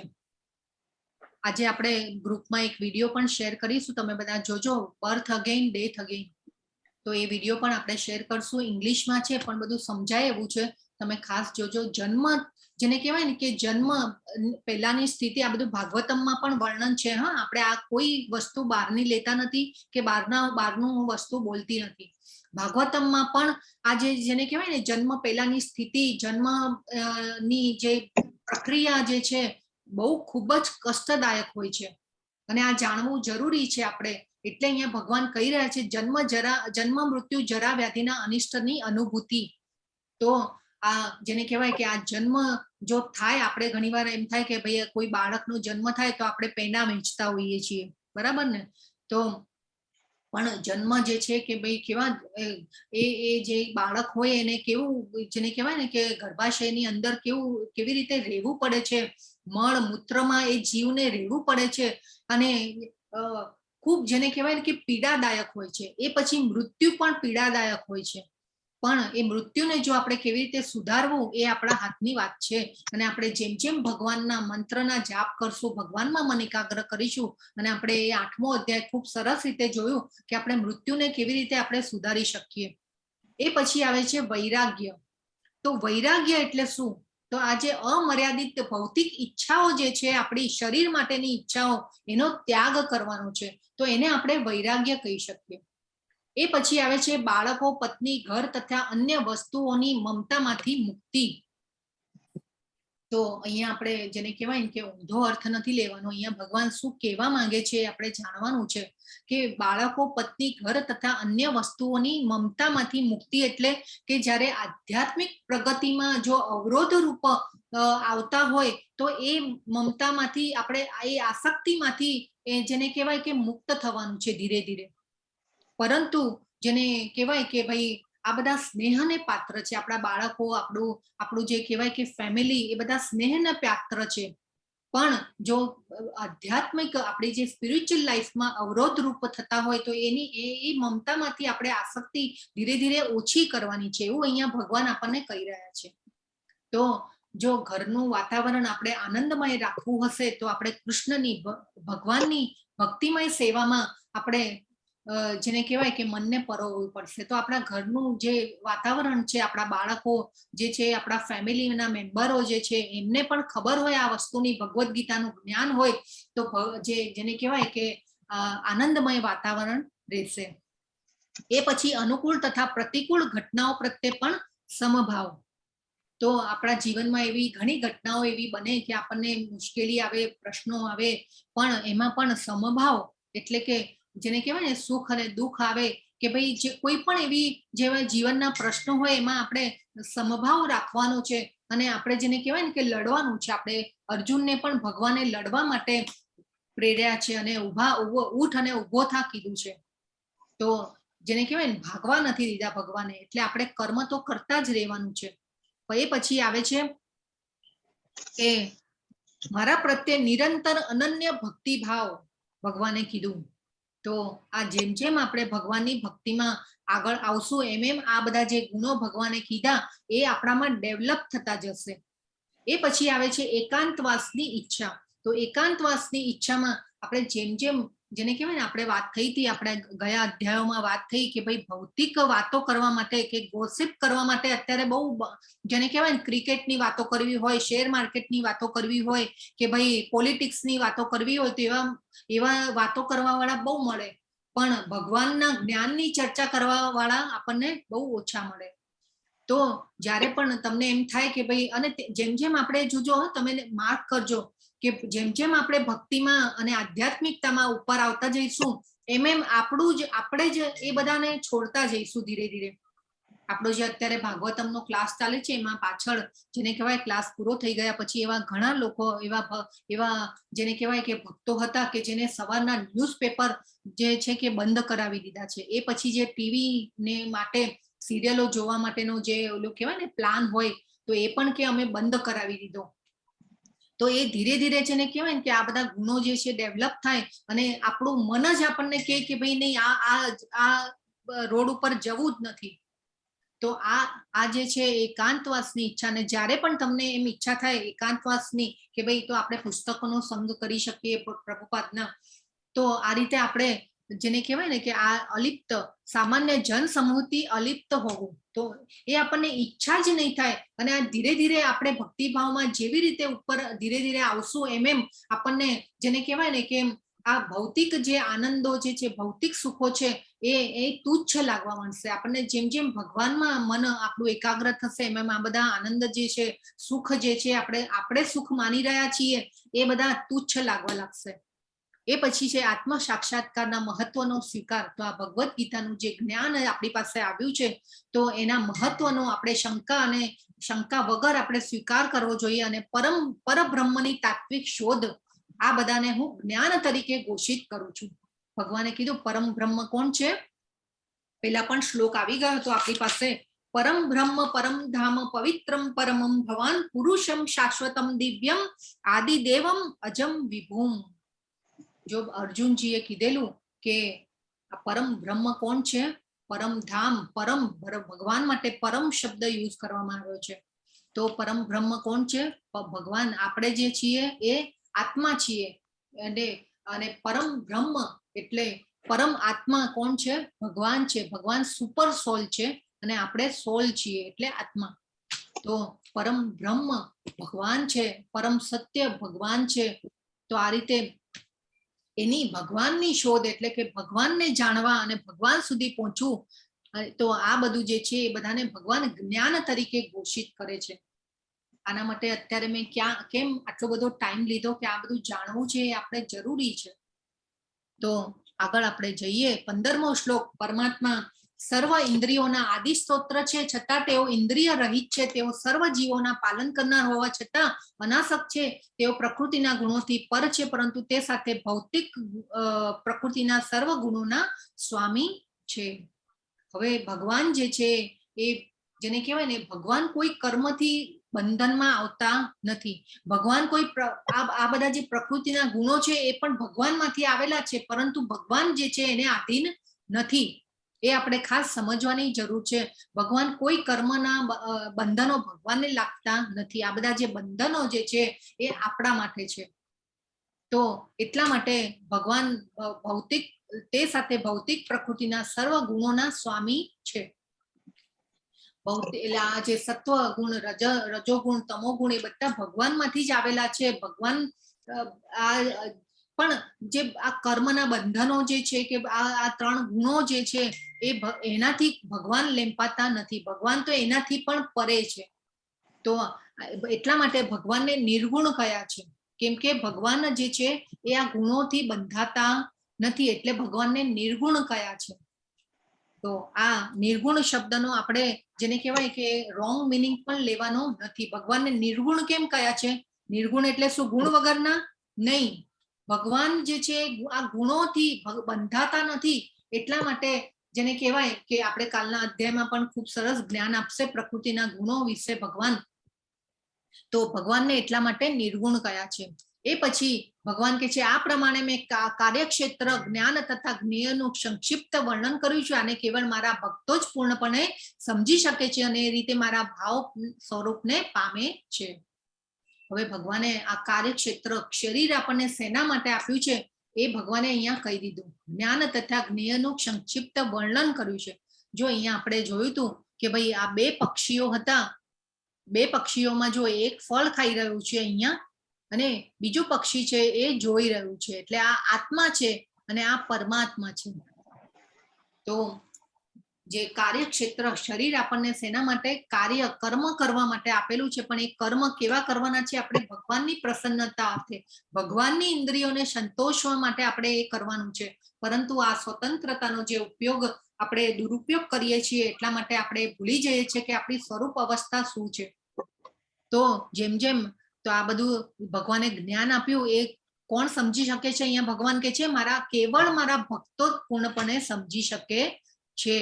આજે આપણે ગ્રુપમાં એક વિડીયો પણ શેર કરીશું, તમે બધા જોજો, બર્થ અગેઇન ડેથ અગેઇન. તો એ વિડીયો પણ આપણે શેર કરશું. ઇંગ્લિશમાં છે પણ બધું સમજાય એવું છે, તમે ખાસ જોજો. જન્મ જેને કહેવાય ને કે જન્મ પહેલાની સ્થિતિ, આ બધું ભાગવતમમાં પણ વર્ણન છે. હા, આપણે આ કોઈ વસ્તુ બહારની લેતા નથી કે બહારનું વસ્તુ બોલતી નથી. ભાગવતમમાં પણ આ જેને કહેવાય ને જન્મ પહેલાની સ્થિતિ, જન્મ ની જે પ્રક્રિયા જે છે બહુ ખૂબ જ કષ્ટદાયક હોય છે, અને આ જાણવું જરૂરી છે આપણે. એટલે અહીંયા ભગવાન કહી રહ્યા છે જન્મ મૃત્યુ જરા વ્યાધિના અનિષ્ટની અનુભૂતિ. તો આ જેને કહેવાય કે આ જન્મ જો થાય, આપણે ઘણીવાર એમ થાય કે ભાઈ કોઈ બાળકનો જન્મ થાય તો આપણે પેંડા વેચતા હોઈએ છીએ, બરાબર ને? તો પણ જન્મ જે છે કે ભાઈ કેવા એ જે બાળક હોય એને કેવું જેને કહેવાય ને કે ગર્ભાશયની અંદર કેવી રીતે રહેવું પડે છે, મળ મૂત્રમાં એ જીવને રહેવું પડે છે, અને ખૂબ જેને કહેવાય ને કે પીડાદાયક હોય છે. એ પછી મૃત્યુ પણ પીડાદાયક હોય છે. પણ એ મૃત્યુને જો આપણે કેવી રીતે સુધારવું એ આપણા હાથની વાત છે. અને આપણે જેમ જેમ ભગવાનના મંત્રના જાપ કરશું, ભગવાનમાં મન એકાગ્ર કરીશું, અને આપણે એ 8મો અધ્યાય ખૂબ સરસ રીતે જોયું કે આપણે મૃત્યુને કેવી રીતે આપણે સુધારી શકીએ. એ પછી આવે છે વૈરાગ્ય. તો વૈરાગ્ય એટલે શું? તો આ જે અમર્યાદિત ભૌતિક ઈચ્છાઓ જે છે, આપણી શરીર માટેની ઈચ્છાઓ, એનો ત્યાગ કરવાનો છે. તો એને આપણે વૈરાગ્ય કહી શકીએ. એ પછી આવે છે બાળકો, પત્ની, ઘર તથા અન્ય વસ્તુઓની મમતામાંથી મુક્તિ. તો અહીંયા આપણે જેને કહેવાય ને કે ઊંધો અર્થ નથી લેવાનો. અહીંયા ભગવાન શું કહેવા માંગે છે આપણે જાણવાનું છે કે બાળકો, પત્ની, ઘર તથા અન્ય વસ્તુઓની મમતામાંથી મુક્તિ એટલે કે જ્યારે આધ્યાત્મિક પ્રગતિમાં જો અવરોધ રૂપ આવતા હોય તો એ મમતામાંથી, આપણે એ આસક્તિમાંથી જેને કહેવાય કે મુક્ત થવાનું છે ધીરે ધીરે. પરંતુ જેને કહેવાય કે ભાઈ આ બધા સ્નેહને પાત્ર છે. આપણા બાળકો, આપણું જે કહેવાય કે ફેમિલી, એ બધા સ્નેહના પાત્ર છે. પણ જો આધ્યાત્મિક આપણી જે સ્પિરિચ્યુઅલ લાઈફમાં અવરોધ રૂપ થતા હોય તો એ મમતામાંથી આપણે આસક્તિ ધીરે ધીરે ઓછી કરવાની છે, એવું અહીંયા ભગવાન આપણને કહી રહ્યા છે. તો જો ઘરનું વાતાવરણ આપણે આનંદમય રાખવું હશે તો આપણે કૃષ્ણની, ભગવાનની ભક્તિમય સેવામાં આપણે જેને કહેવાય કે મનને પરોવવું પડશે. તો આપણા ઘરનું જે વાતાવરણ છે, આપણા બાળકો જે છે, આપણા ફેમિલીના મેમ્બરો જે છે, એમને પણ ખબર હોય આ વસ્તુની, ભગવદ્ ગીતાનું જ્ઞાન હોય તો જેને કહેવાય કે આનંદમય વાતાવરણ રહેશે. એ પછી અનુકૂળ તથા પ્રતિકૂળ ઘટનાઓ પ્રત્યે પણ સમભાવ. તો આપણા જીવનમાં એવી ઘણી ઘટનાઓ એવી બને કે આપણને મુશ્કેલી આવે, પ્રશ્નો આવે, પણ એમાં પણ સમભાવ એટલે કે જેને કહેવાય ને સુખ અને દુઃખ આવે કે ભાઈ જે કોઈ પણ એવી જેવા જીવનના પ્રશ્નો હોય એમાં આપણે સમભાવ રાખવાનો છે. અને આપણે જેને કહેવાય ને કે લડવાનું છે. આપણે અર્જુનને પણ ભગવાને લડવા માટે પ્રેર્યા છે અને ઊઠ અને ઊભો થા કીધું છે. તો જેને કહેવાય ને ભાગવા નથી દીધા ભગવાને. એટલે આપણે કર્મ તો કરતા જ રહેવાનું છે. એ પછી આવે છે કે મારા પ્રત્યે નિરંતર અનન્ય ભક્તિભાવ ભગવાને કીધું. તો આ જેમ જેમ આપણે ભગવાનની ભક્તિમાં આગળ આવશું એમ એમ આ બધા જે ગુણો ભગવાને કીધા એ આપણામાં ડેવલપ થતા જશે. એ પછી આવે છે એકાંતવાસની ઈચ્છા. તો એકાંતવાસની ઈચ્છામાં આપણે જેમ જેમ જેને કહેવાય ને, આપણે વાત થઈ હતી, આપણે ગયા અધ્યાયોમાં વાત થઈ કે ભાઈ ભૌતિક વાતો કરવા માટે કે ગોસિપ કરવા માટે અત્યારે બહુ, જેને કહેવાય ને ક્રિકેટની વાતો કરવી હોય, શેર માર્કેટની વાતો કરવી હોય કે ભાઈ પોલિટિક્સની વાતો કરવી હોય, તો એવા વાતો કરવા વાળા બહુ મળે, પણ ભગવાનના જ્ઞાનની ચર્ચા કરવા વાળા આપણને બહુ ઓછા મળે. તો જ્યારે પણ તમને એમ થાય કે ભાઈ, અને જેમ જેમ આપણે જોજો, તમે માર્ક કરજો કે જેમ જેમ આપણે ભક્તિમાં અને આધ્યાત્મિકતામાં ઉપર આવતા જઈશું, એમ આપણે જ એ બધાને છોડતા જઈશું ધીરે ધીરે. આપણો જે અત્યારે ભાગવતમનો ક્લાસ ચાલે છે, એમાં પાછળ જેને કહેવાય ક્લાસ પૂરો થઈ ગયા પછી એવા ઘણા લોકો એવા જેને કહેવાય કે ભક્તો હતા કે જેને સવારના ન્યૂઝપેપર જે છે કે બંધ કરાવી દીધા છે. એ પછી જે ટીવી ને માટે સિરિયલો જોવા માટેનો જે ઓલું કહેવાય ને પ્લાન હોય, તો એ પણ કે અમે બંધ કરાવી દીધો. તો એ ધીરે ધીરે છે ને કહેવાય ને કે આ બધા ગુણો જે છે ડેવલપ થાય, અને આપણું મન જ આપણને કહે કે ભાઈ નહીં, આ રોડ ઉપર જવું જ નથી. તો આ જે છે એકાંતવાસની ઈચ્છા, ને જ્યારે પણ તમને એમ ઈચ્છા થાય એકાંતવાસની કે ભાઈ તો આપણે પુસ્તકોનો સંગ કરી શકીએ પ્રભુપાદના, તો આ રીતે આપણે જેને કહેવાય ને કે આ અલિપ્ત સામાન્ય જન સમૂહથી અલિપ્ત હોવું, તો એ આપણને ઈચ્છા જ નહીં થાય. અને આ ધીરે ધીરે આપણે ભક્તિભાવમાં જેવી રીતે ઉપર ધીરે ધીરે આવશું, એમ આપણને જેને કહેવાય ને કે આ ભૌતિક જે આનંદો જે છે, ભૌતિક સુખો છે, એ તુચ્છ લાગવા માંડશે આપણને. જેમ જેમ ભગવાનમાં મન આપણું એકાગ્ર થશે, એમ આ બધા આનંદ જે છે, સુખ જે છે, આપણે સુખ માની રહ્યા છીએ, એ બધા તુચ્છ લાગવા લાગશે. એ પછી છે આત્મ સાક્ષાત્કારના મહત્વનો સ્વીકાર. તો આ ભગવદ્ ગીતાનું જે જ્ઞાન આપણી પાસે આવ્યું છે, તો એના મહત્વનો આપણે શંકા વગર આપણે સ્વીકાર કરવો જોઈએ, અને પરબ્રહ્મની તાત્વિક શોધ, આ બધાને હું જ્ઞાન તરીકે ઘોષિત કરું છું. ભગવાને કીધું પરમ બ્રહ્મ કોણ છે, પેલા પણ શ્લોક આવી ગયો હતો આપણી પાસે. પરમ બ્રહ્મ પરમ ધામ પવિત્રમ પરમમ ભવાન પુરુષમ શાશ્વતમ દિવ્યમ આદિદેવમ અજમ વિભૂમ. જો અર્જુનજીએ કીધેલું કે પરમ બ્રહ્મ કોણ છે, પરમ ધામ, પરમ ભગવાન માટે પરમ શબ્દ યુઝ કરવામાં આવ્યો છે. તો પરમ બ્રહ્મ કોણ છે? ભગવાન. આપણે જે છીએ એ આત્મા છીએ, અને પરમ બ્રહ્મ એટલે પરમ આત્મા કોણ છે? ભગવાન છે. ભગવાન સુપર સોલ છે, અને આપણે સોલ છીએ એટલે આત્મા. તો પરમ બ્રહ્મ ભગવાન છે, પરમ સત્ય ભગવાન છે. તો આ રીતે એની ભગવાનની શોધ, એટલે કે ભગવાનને જાણવા અને ભગવાન સુધી પહોંચવું, તો આ બધું જે છે એ બધાને ભગવાન જ્ઞાન તરીકે ઘોષિત કરે છે. આના માટે અત્યારે મેં કેમ આટલો બધો ટાઈમ લીધો કે આ બધું જાણવું છે, એ આપણે જરૂરી છે. તો આગળ આપણે જઈએ. 15મો શ્લોક. પરમાત્મા સર્વ ઇન્દ્રિયોના આદિ સ્તોત્ર છે, છતાં તેઓ ઇન્દ્રિય રહિત છે. તેઓ સર્વ જીવોના પાલન કરનાર હોવા છતાં અનાસક્ત છે. તેઓ પ્રકૃતિના ગુણોથી પર છે, પરંતુ તે સાથે ભૌતિક પ્રકૃતિના સર્વ ગુણોના સ્વામી છે. હવે ભગવાન જે છે એ જેને કહેવાય ને, ભગવાન કોઈ કર્મથી બંધનમાં આવતા નથી. ભગવાન કોઈ આ બધા જે પ્રકૃતિના ગુણો છે એ પણ ભગવાનમાંથી આવેલા છે, પરંતુ ભગવાન જે છે એને આધીન નથી. એ આપણે ખાસ સમજવાની જરૂર છે. ભગવાન કોઈ કર્મના બંધનો ભગવાનને લાગતા નથી. આ બધા જે બંધનો જે છે એ આપણા માટે છે. તો એટલા માટે ભગવાન ભૌતિક, તે સાથે ભૌતિક પ્રકૃતિના સર્વ ગુણોના સ્વામી છે. આ જે સત્વ ગુણ, રજોગુણ, તમોગુણ, એ બધા ભગવાનમાંથી જ આવેલા છે. ભગવાન પણ જે આ કર્મના બંધનો જે છે કે આ ત્રણ ગુણો જે છે એ એનાથી ભગવાન લેંપાતા નથી. ભગવાન તો એનાથી પણ પરે છે. તો એટલા માટે ભગવાનને નિર્ગુણ કયા છે, કેમ કે ભગવાન જે છે એ આ ગુણોથી બંધાતા નથી, એટલે ભગવાનને નિર્ગુણ કયા છે. તો આ નિર્ગુણ શબ્દનો આપણે જેને કહેવાય કે રોંગ મિનિંગ પણ લેવાનો નથી. ભગવાનને નિર્ગુણ કેમ કયા છે? નિર્ગુણ એટલે શું? ગુણ વગરના? નહીં. ભગવાન જે છે આ ગુણોથી બંધાતા નથી. એટલા માટે જેને કહેવાય કે આપણે કાલના અધ્યાયમાં પણ ખૂબ સરસ જ્ઞાન આપશે પ્રકૃતિના ગુણો વિશે ભગવાન. તો ભગવાનને એટલા માટે નિર્ગુણ કયા છે. એ પછી ભગવાન કે છે આ પ્રમાણે મેં કાર્યક્ષેત્ર, જ્ઞાન તથા જ્ઞેયનું સંક્ષિપ્ત વર્ણન કર્યું છે. આને કેવળ મારા ભક્તો જ પૂર્ણપણે સમજી શકે છે અને એ રીતે મારા ભાવ સ્વરૂપને પામે છે. હવે ભગવાને આ કાર્યક્ષેત્ર શરીર આપણને શેના માટે આપ્યું છે એ ભગવાને અહીંયા કહી દીધું. જ્ઞાન તથા જ્ઞેયનું સંક્ષિપ્ત વર્ણન કર્યું છે. જો અહીંયા આપણે જોયું હતું કે ભાઈ આ બે પક્ષીઓ હતા, બે પક્ષીઓમાં જો એક ફળ ખાઈ રહ્યું છે અહીંયા અને બીજું પક્ષી છે એ જોઈ રહ્યું છે, એટલે આ આત્મા છે અને આ પરમાત્મા છે. તો જે કાર્યક્ષેત્ર શરીર આપણને શેના માટે કાર્ય કર્મ કરવા માટે આપેલું છે, પણ એ કર્મ કેવા કરવાના છે? આપણે ભગવાનની પ્રસન્નતા અર્થે, ભગવાનની ઇન્દ્રિયોને સંતોષવા માટે આપણે એ કરવાનું છે. પરંતુ આ સ્વતંત્રતાનો જે ઉપયોગ આપણે દુરુપયોગ કરીએ છીએ એટલા માટે આપણે ભૂલી જઈએ છીએ કે આપણી સ્વરૂપ અવસ્થા શું છે. તો જેમ જેમ તો આ બધું ભગવાને જ્ઞાન આપ્યું એ કોણ સમજી શકે છે? અહીંયા ભગવાન કે છે કેવળ મારા ભક્તો જ પૂર્ણપણે સમજી શકે છે.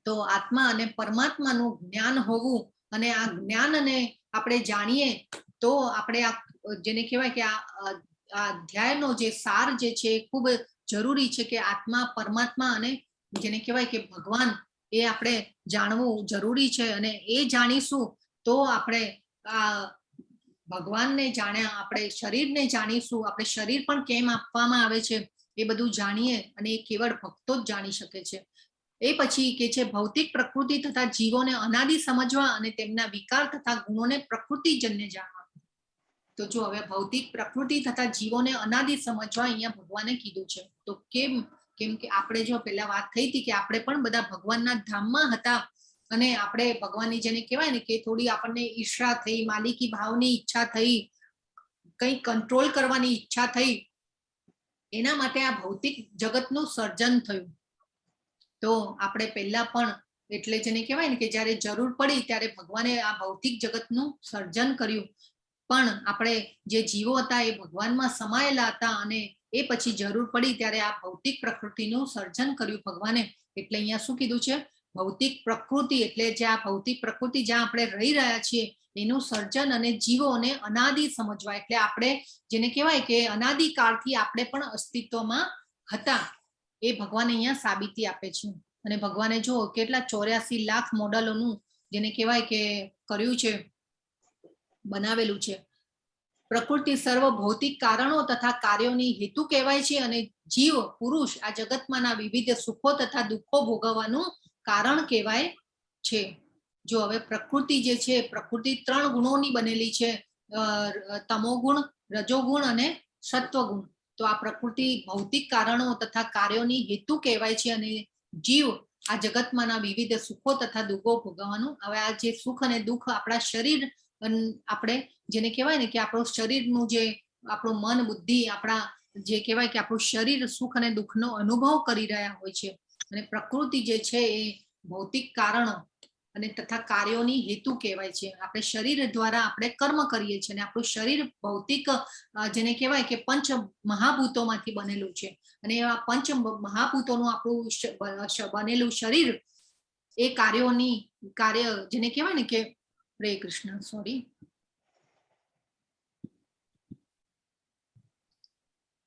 તો આત્મા અને પરમાત્માનું જ્ઞાન હોવું અને આ જ્ઞાનને આપણે જાણીએ તો આપણે આ જેને કહેવાય કે આ અધ્યાયનો જે સાર જે છે એ ખૂબ જરૂરી છે કે આત્મા, પરમાત્મા અને જેને કહેવાય કે ભગવાન એ આપણે જાણવું જરૂરી છે. અને એ જાણીશું તો આપણે આ ભગવાનને જાણ્યા, આપણે શરીરને જાણીશું, આપણે શરીર પણ કેમ આપવામાં આવે છે એ બધું જાણીએ અને એ કેવળ ભક્તો જ જાણી શકે છે. એ પછી કે છે ભૌતિક પ્રકૃતિ તથા જીવોને અનાદિ સમજવા અને તેમના વિકાર તથા ગુણોને પ્રકૃતિજન્ય જાણવા. તો જો હવે ભૌતિક પ્રકૃતિ તથા જીવોને અનાદિ સમજવા અહીંયા ભગવાને કીધું છે. તો કેમ કે આપણે જો પહેલા વાત થઈ હતી કે આપણે પણ બધા ભગવાનના ધામમાં હતા અને આપણે ભગવાનની જેને કહેવાય ને કે થોડી આપણને ઈર્ષા થઈ, માલિકી ભાવની ઈચ્છા થઈ, કંઈ કંટ્રોલ કરવાની ઈચ્છા થઈ, એના માટે આ ભૌતિક જગતનું સર્જન થયું. તો આપણે પહેલા પણ એટલે જેને કહેવાય ને કે જ્યારે જરૂર પડી ત્યારે ભગવાને આ ભૌતિક જગતનું સર્જન કર્યું. પણ આપણે જે જીવો હતા એ ભગવાનમાં સમાયેલા હતા અને એ પછી જરૂર પડી ત્યારે આ ભૌતિક પ્રકૃતિનું સર્જન કર્યું ભગવાને. એટલે અહીંયા શું કીધું છે? ભૌતિક પ્રકૃતિ એટલે જે આ ભૌતિક પ્રકૃતિ જ્યાં આપણે રહી રહ્યા છીએ એનું સર્જન અને જીવોને અનાદિ સમજવા. એટલે આપણે જેને કહેવાય કે અનાદિ કાળથી આપણે પણ અસ્તિત્વમાં હતા એ ભગવાન અહીંયા સાબિતી આપે છે. અને ભગવાને જો કેટલા 84 લાખ મોડલોનું જેને કહેવાય કે કર્યું છે, બનાવેલું છે. પ્રકૃતિ સર્વ ભૌતિક કારણો તથા કાર્યોની હેતુ કહેવાય છે અને જીવ પુરુષ આ જગતમાંના વિવિધ સુખો તથા દુઃખો ભોગવવાનું કારણ કહેવાય છે. જો હવે પ્રકૃતિ જે છે, પ્રકૃતિ 3 ગુણોની બનેલી છે, તમોગુણ, રજોગુણ અને સત્વગુણ. તો આ પ્રકૃતિ ભૌતિક કારણો તથા કાર્યોની હેતુ કહેવાય છે અને જીવ આ જગતમાંના વિવિધ સુખો તથા દુઃખો ભોગવવાનું. હવે આ જે સુખ અને દુઃખ આપણા શરીર, આપણે જેને કહેવાય ને કે આપણું શરીરનું જે આપણું મન, બુદ્ધિ, આપણા જે કહેવાય કે આપણું શરીર સુખ અને દુઃખનો અનુભવ કરી રહ્યા હોય છે. અને પ્રકૃતિ જે છે એ ભૌતિક કારણો અને તથા કાર્યોની હેતુ કહેવાય છે. આપણે શરીર દ્વારા આપણે કર્મ કરીએ છીએ અને આપણું શરીર ભૌતિક જેને કહેવાય કે પંચ મહાભૂતોમાંથી બનેલું છે અને આ પંચ મહાભૂતોનું આપણું બનેલું શરીર એ કાર્ય જેને કહેવાય ને કે હરે કૃષ્ણ, સોરી,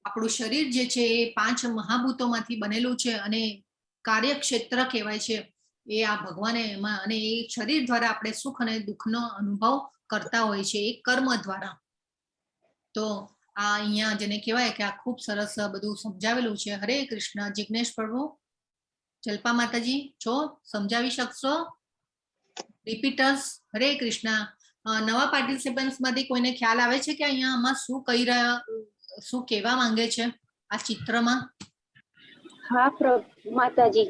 આપણું શરીર જે છે એ 5 મહાભૂતોમાંથી બનેલું છે અને કાર્યક્ષેત્ર કહેવાય છે એ આ ભગવાને એમાં. અને એ શરીર દ્વારા આપણે સુખ અને દુઃખનો અનુભવ કરતા હોય છે એ કર્મ દ્વારા. તો આ અહીંયા જેને કહેવાય કે આ ખૂબ સરસ બધું સમજાવેલું છે. હરે કૃષ્ણ. જિગ્નેશ પ્રભુ, જલ્પા માતાજી છો, સમજાવી શકશો? રિપીટર્સ, હરે કૃષ્ણ. નવા પાર્ટિસિપન્ટ્સ માંથી કોઈને ખ્યાલ આવે છે કે અહીંયા આમાં શું કહેવા માંગે છે આ ચિત્રમાં? હા માતાજી.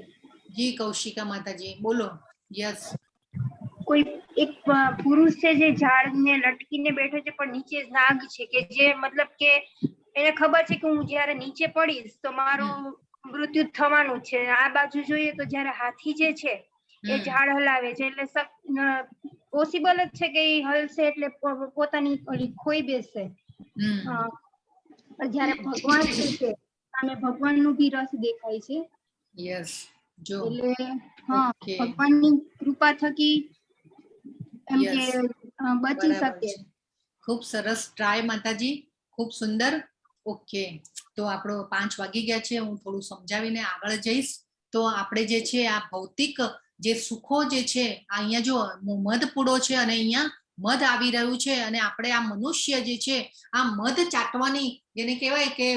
જી કૌશિકા માતાજી બોલો. યસ. કોઈ એક પુરુષ છે જે ઝાડને લટકીને બેઠો છે પણ નીચે નાગ છે કે જે મતલબ કે એને ખબર છે કે હું જ્યારે નીચે પડીશ તો મારું મૃત્યુ થવાનું છે. આ બાજુ જોઈએ તો જ્યારે હાથી જે છે એ ઝાડ હલાવે છે એટલે પોસિબલ જ છે કે એ હલશે એટલે પોતાની ખોઈ બેસશે. જ્યારે ભગવાન છે અને ભગવાનનું બી રસ દેખાય છે. યસ. જો એટલે હા, ભગવાનની કૃપા થકી એમ કે બચી શકે. ખૂબ સરસ ટ્રાય માતાજી, ખૂબ સુંદર. ઓકે, તો આપણો 5 વાગી ગયા છે. હું થોડું સમજાવીને આગળ જઈશ. તો આપણે જે છે આ ભૌતિક જે સુખો જે છે અહીંયા જો મધપૂડો છે અને અહીંયા મધ આવી રહ્યું છે અને આપણે આ મનુષ્ય જે છે આ મધ ચાટવાની જેને કહેવાય કે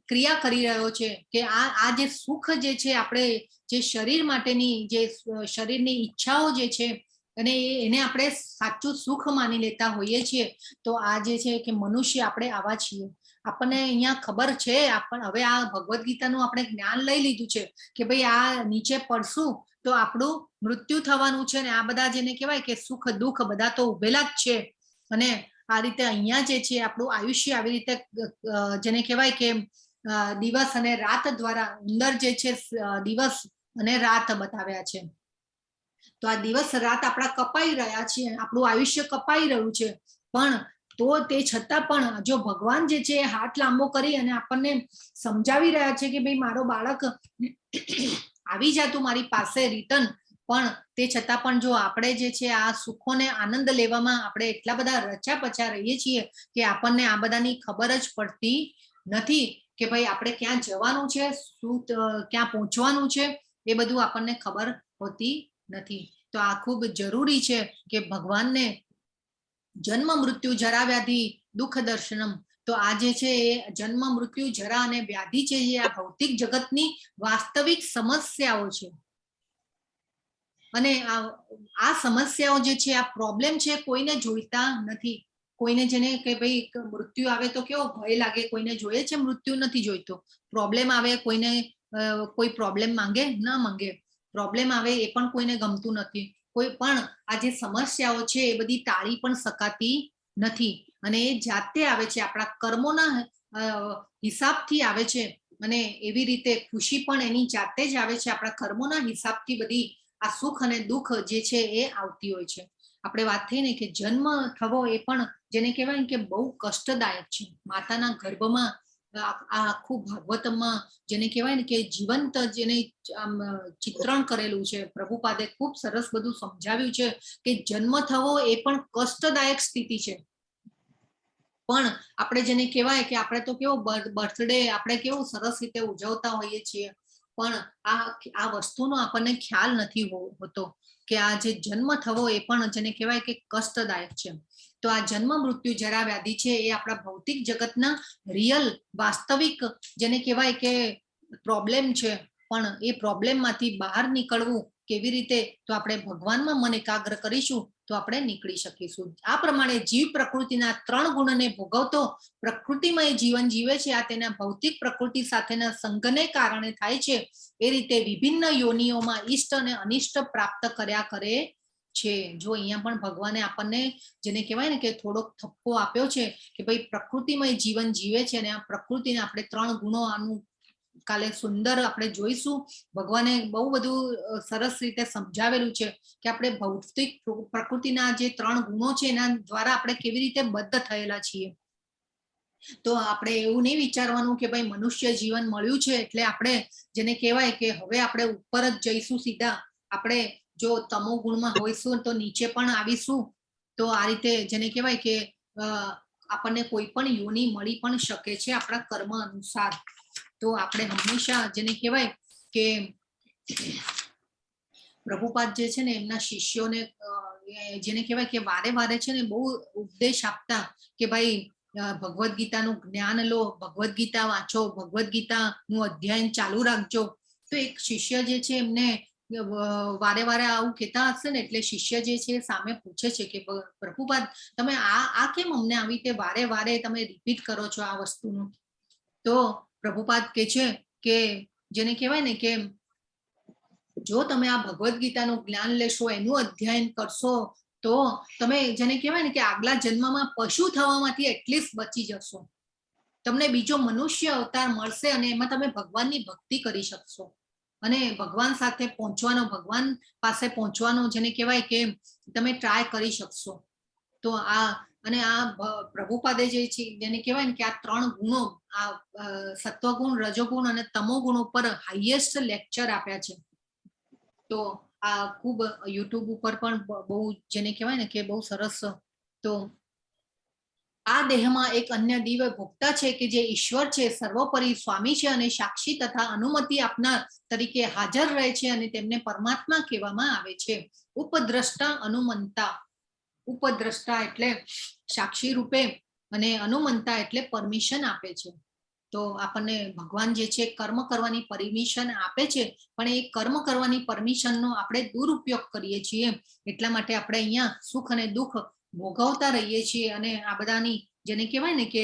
ક્રિયા કરી રહ્યો છે કે આ જે સુખ જે છે આપણે જે શરીર માટેની જે શરીરની ઈચ્છાઓ જે છે અને એને આપણે સાચું સુખ માની લેતા હોઈએ છીએ. તો આ જે છે કે મનુષ્ય આપણે આવા છીએ. આપણને અહીંયા ખબર છે, હવે આ ભગવદ્ ગીતાનું આપણે જ્ઞાન લઈ લીધું છે કે ભાઈ આ નીચે પડશું તો આપણું મૃત્યુ થવાનું છે ને આ બધા જેને કહેવાય કે સુખ દુઃખ બધા તો ઉભેલા જ છે. અને આ રીતે અહીંયા જે છે આપણું આયુષ્ય આવી રીતે જેને કહેવાય કે દિવસ અને રાત દ્વારા અંદર જે છે દિવસ અને રાત બતાવ્યા છે. તો આ દિવસ રાત આપણા કપાઈ રહ્યા છે, આપણું આયુષ્ય કપાઈ રહ્યું છે, પણ તો તે છતાં પણ જો ભગવાન જે છે હાથ લાંબો કરી અને આપણને સમજાવી રહ્યા છે કે ભાઈ મારો બાળક આવી જા તું મારી પાસે રિટર્ન, પણ તે છતાં પણ જો આપણે જે છે આ સુખોને આનંદ લેવામાં આપણે એટલા બધા રચા પચા રહીએ છીએ કે આપણને આ બધાની ખબર જ પડતી નથી કે ભાઈ આપણે ક્યાં જવાનું છે, શું ક્યાં પહોંચવાનું છે, એ બધું આપણને ખબર હોતી નથી. તો આ ખૂબ જરૂરી છે કે ભગવાનને જન્મ મૃત્યુ જરા વ્યાધિ દુઃખ દર્શનમ, તો આ જે છે એ જન્મ મૃત્યુ જરા અને વ્યાધિ છે એ આ ભૌતિક જગતની વાસ્તવિક સમસ્યાઓ છે. અને આ સમસ્યાઓ જે છે આ પ્રોબ્લેમ છે કોઈને જોઈતા નથી. કોઈને જેને કે ભાઈ મૃત્યુ આવે તો કેવો ભય લાગે, કોઈને જોઈએ છે મૃત્યુ નથી જોઈતો. પ્રોબ્લેમ આવે કોઈને કોઈ પ્રોબ્લેમ માંગે ના માંગે, પ્રોબ્લેમ આવે એ પણ કોઈને ગમતું નથી. કોઈ પણ આ જે સમસ્યાઓ છે એ બધી ટાળી પણ શકાતી નથી અને એ જાતે આવે છે, આપણા કર્મોના હિસાબથી આવે છે. અને એવી રીતે ખુશી પણ એની જાતે જ આવે છે, આપણા કર્મોના હિસાબથી બધી આ સુખ અને દુઃખ જે છે એ આવતી હોય છે. આપણે વાત થઈ ને કે જન્મ થવો એ પણ જેને કહેવાય કે બહુ કષ્ટદાયક છે. માતાના ગર્ભમાં આ આખું ભાગવતમાં જેને કહેવાય ને કે જીવંત જેને ચિત્રણ કરેલું છે પ્રભુપાદે ખૂબ સરસ બધું સમજાવ્યું છે કે જન્મ થવો એ પણ કષ્ટદાયક સ્થિતિ છે. પણ આપણે જેને કહેવાય કે આપણે તો કેવો બર્થડે આપણે કેવું સરસ રીતે ઉજવતા હોઈએ છીએ, પણ આ વસ્તુનો આપણને ખ્યાલ નથી હોતો કે આ જે જન્મ થવો એ પણ જેને કહેવાય કે કષ્ટદાયક છે. તો આ જન્મ મૃત્યુ જરા વ્યાધિ છે એ આપણા ભૌતિક જગતના રિયલ વાસ્તવિક જેને કહેવાય કે પ્રોબ્લેમ છે. પણ એ પ્રોબ્લેમમાંથી બહાર નીકળવું કેવી રીતે, તો આપણે ભગવાનમાં મન એકાગ્ર કરીશું તો આપણે નીકળી શકીશું. આ પ્રમાણે જીવ પ્રકૃતિના 3 ગુણને ભોગવતો પ્રકૃતિમય જીવન જીવે છે. આ તેના ભૌતિક પ્રકૃતિ સાથેના સંગને કારણે થાય છે. એ રીતે વિભિન્ન યોનિઓમાં ઈષ્ટ અને અનિષ્ટ પ્રાપ્ત કર્યા કરે છે. જો અહીંયા પણ ભગવાને આપણને જેને કહેવાય ને કે થોડોક થપ્પો આપ્યો છે કે ભાઈ પ્રકૃતિમય જીવન જીવે છે અને આ પ્રકૃતિને આપણે 3 ગુણો આનું કાલે સુંદર આપણે જોઈશું. ભગવાને બહુ બધું સરસ રીતે સમજાવેલું છે કે આપણે ભૌતિક પ્રકૃતિના જે 3 ગુણો છે એના દ્વારા આપણે કેવી રીતે બદ્ધ થયેલા છીએ. તો આપણે એવું નહીં વિચારવાનું કે ભાઈ મનુષ્ય જીવન મળ્યું છે એટલે આપણે જેને કહેવાય કે હવે આપણે ઉપર જ જઈશું સીધા. આપણે જો તમો ગુણમાં હોઈશું તો નીચે પણ આવીશું. તો આ રીતે જેને કહેવાય કે આપણને કોઈ પણ યોની મળી પણ શકે છે આપણા કર્મ અનુસાર. તો આપણે હંમેશા જેને કહેવાય કે પ્રભુપાદ જે છે ને એમના શિષ્યોને જેને કહેવાય કે વારે વારે છે ને બહુ ઉપદેશ આપતા કે ભાઈ ભગવદ્ ગીતાનું જ્ઞાન લો, ભગવદ્ ગીતા વાંચો, ભગવદ્ ગીતાનું અધ્યયન ચાલુ રાખજો. તો એક શિષ્ય જે છે એમને વારે વારે આવું કહેતા હશે ને એટલે શિષ્ય જે છે સામે પૂછે છે કે પ્રભુપાદ તમે આ કેમ અમને આવી રીતે વારે વારે તમે રિપીટ કરો છો આ વસ્તુનું. તો પ્રભુપાદ કહે છે કે જેને કહેવાય ને કે જો તમે આ ભગવદ્ ગીતાનું જ્ઞાન લેશો, એનું અધ્યયન કરશો તો તમે જેને કહેવાય ને કે આગલા જન્મમાં પશુ થવામાંથી એટલીસ્ટ બચી જશો. તમને બીજો મનુષ્ય અવતાર મળશે અને એમાં તમે ભગવાનની ભક્તિ કરી શકશો અને ભગવાન સાથે પહોંચવાનો, ભગવાન પાસે પહોંચવાનો જેને કહેવાય કે તમે ટ્રાય કરી શકશો. તો અને આ પ્રભુપાદે જે છે જેને કહેવાય ને કે આ 3 ગુણો, આ સત્વગુણ, રજોગુણ અને તમોગુણ ઉપર હાઈએસ્ટ લેક્ચર આપ્યા છે. તો આ ખૂબ યુટ્યુબ ઉપર પણ બહુ જેને કહેવાય ને કે બહુ સરસ. તો આ દેહમાં એક અન્ય દિવ્ય ભોક્તા છે કે જે ઈશ્વર છે, સર્વોપરી સ્વામી છે અને સાક્ષી તથા અનુમતિ આપનાર તરીકે હાજર રહે છે અને તેમને પરમાત્મા કહેવામાં આવે છે. ઉપદ્રષ્ટા અનુમંતા. ઉપદ્રષ્ટા એટલે સાક્ષી રૂપે અને અનુમંતા એટલે પરમિશન આપે છે. તો આપણને ભગવાન જે છે કર્મ કરવાની પરમિશન આપે છે, પણ એ કર્મ કરવાની પરમિશનનો આપણે દુરુપયોગ કરીએ છીએ, એટલા માટે આપણે અહીંયા સુખ અને દુઃખ ભોગવતા રહીએ છીએ અને આ બધાની જેને કહેવાય ને કે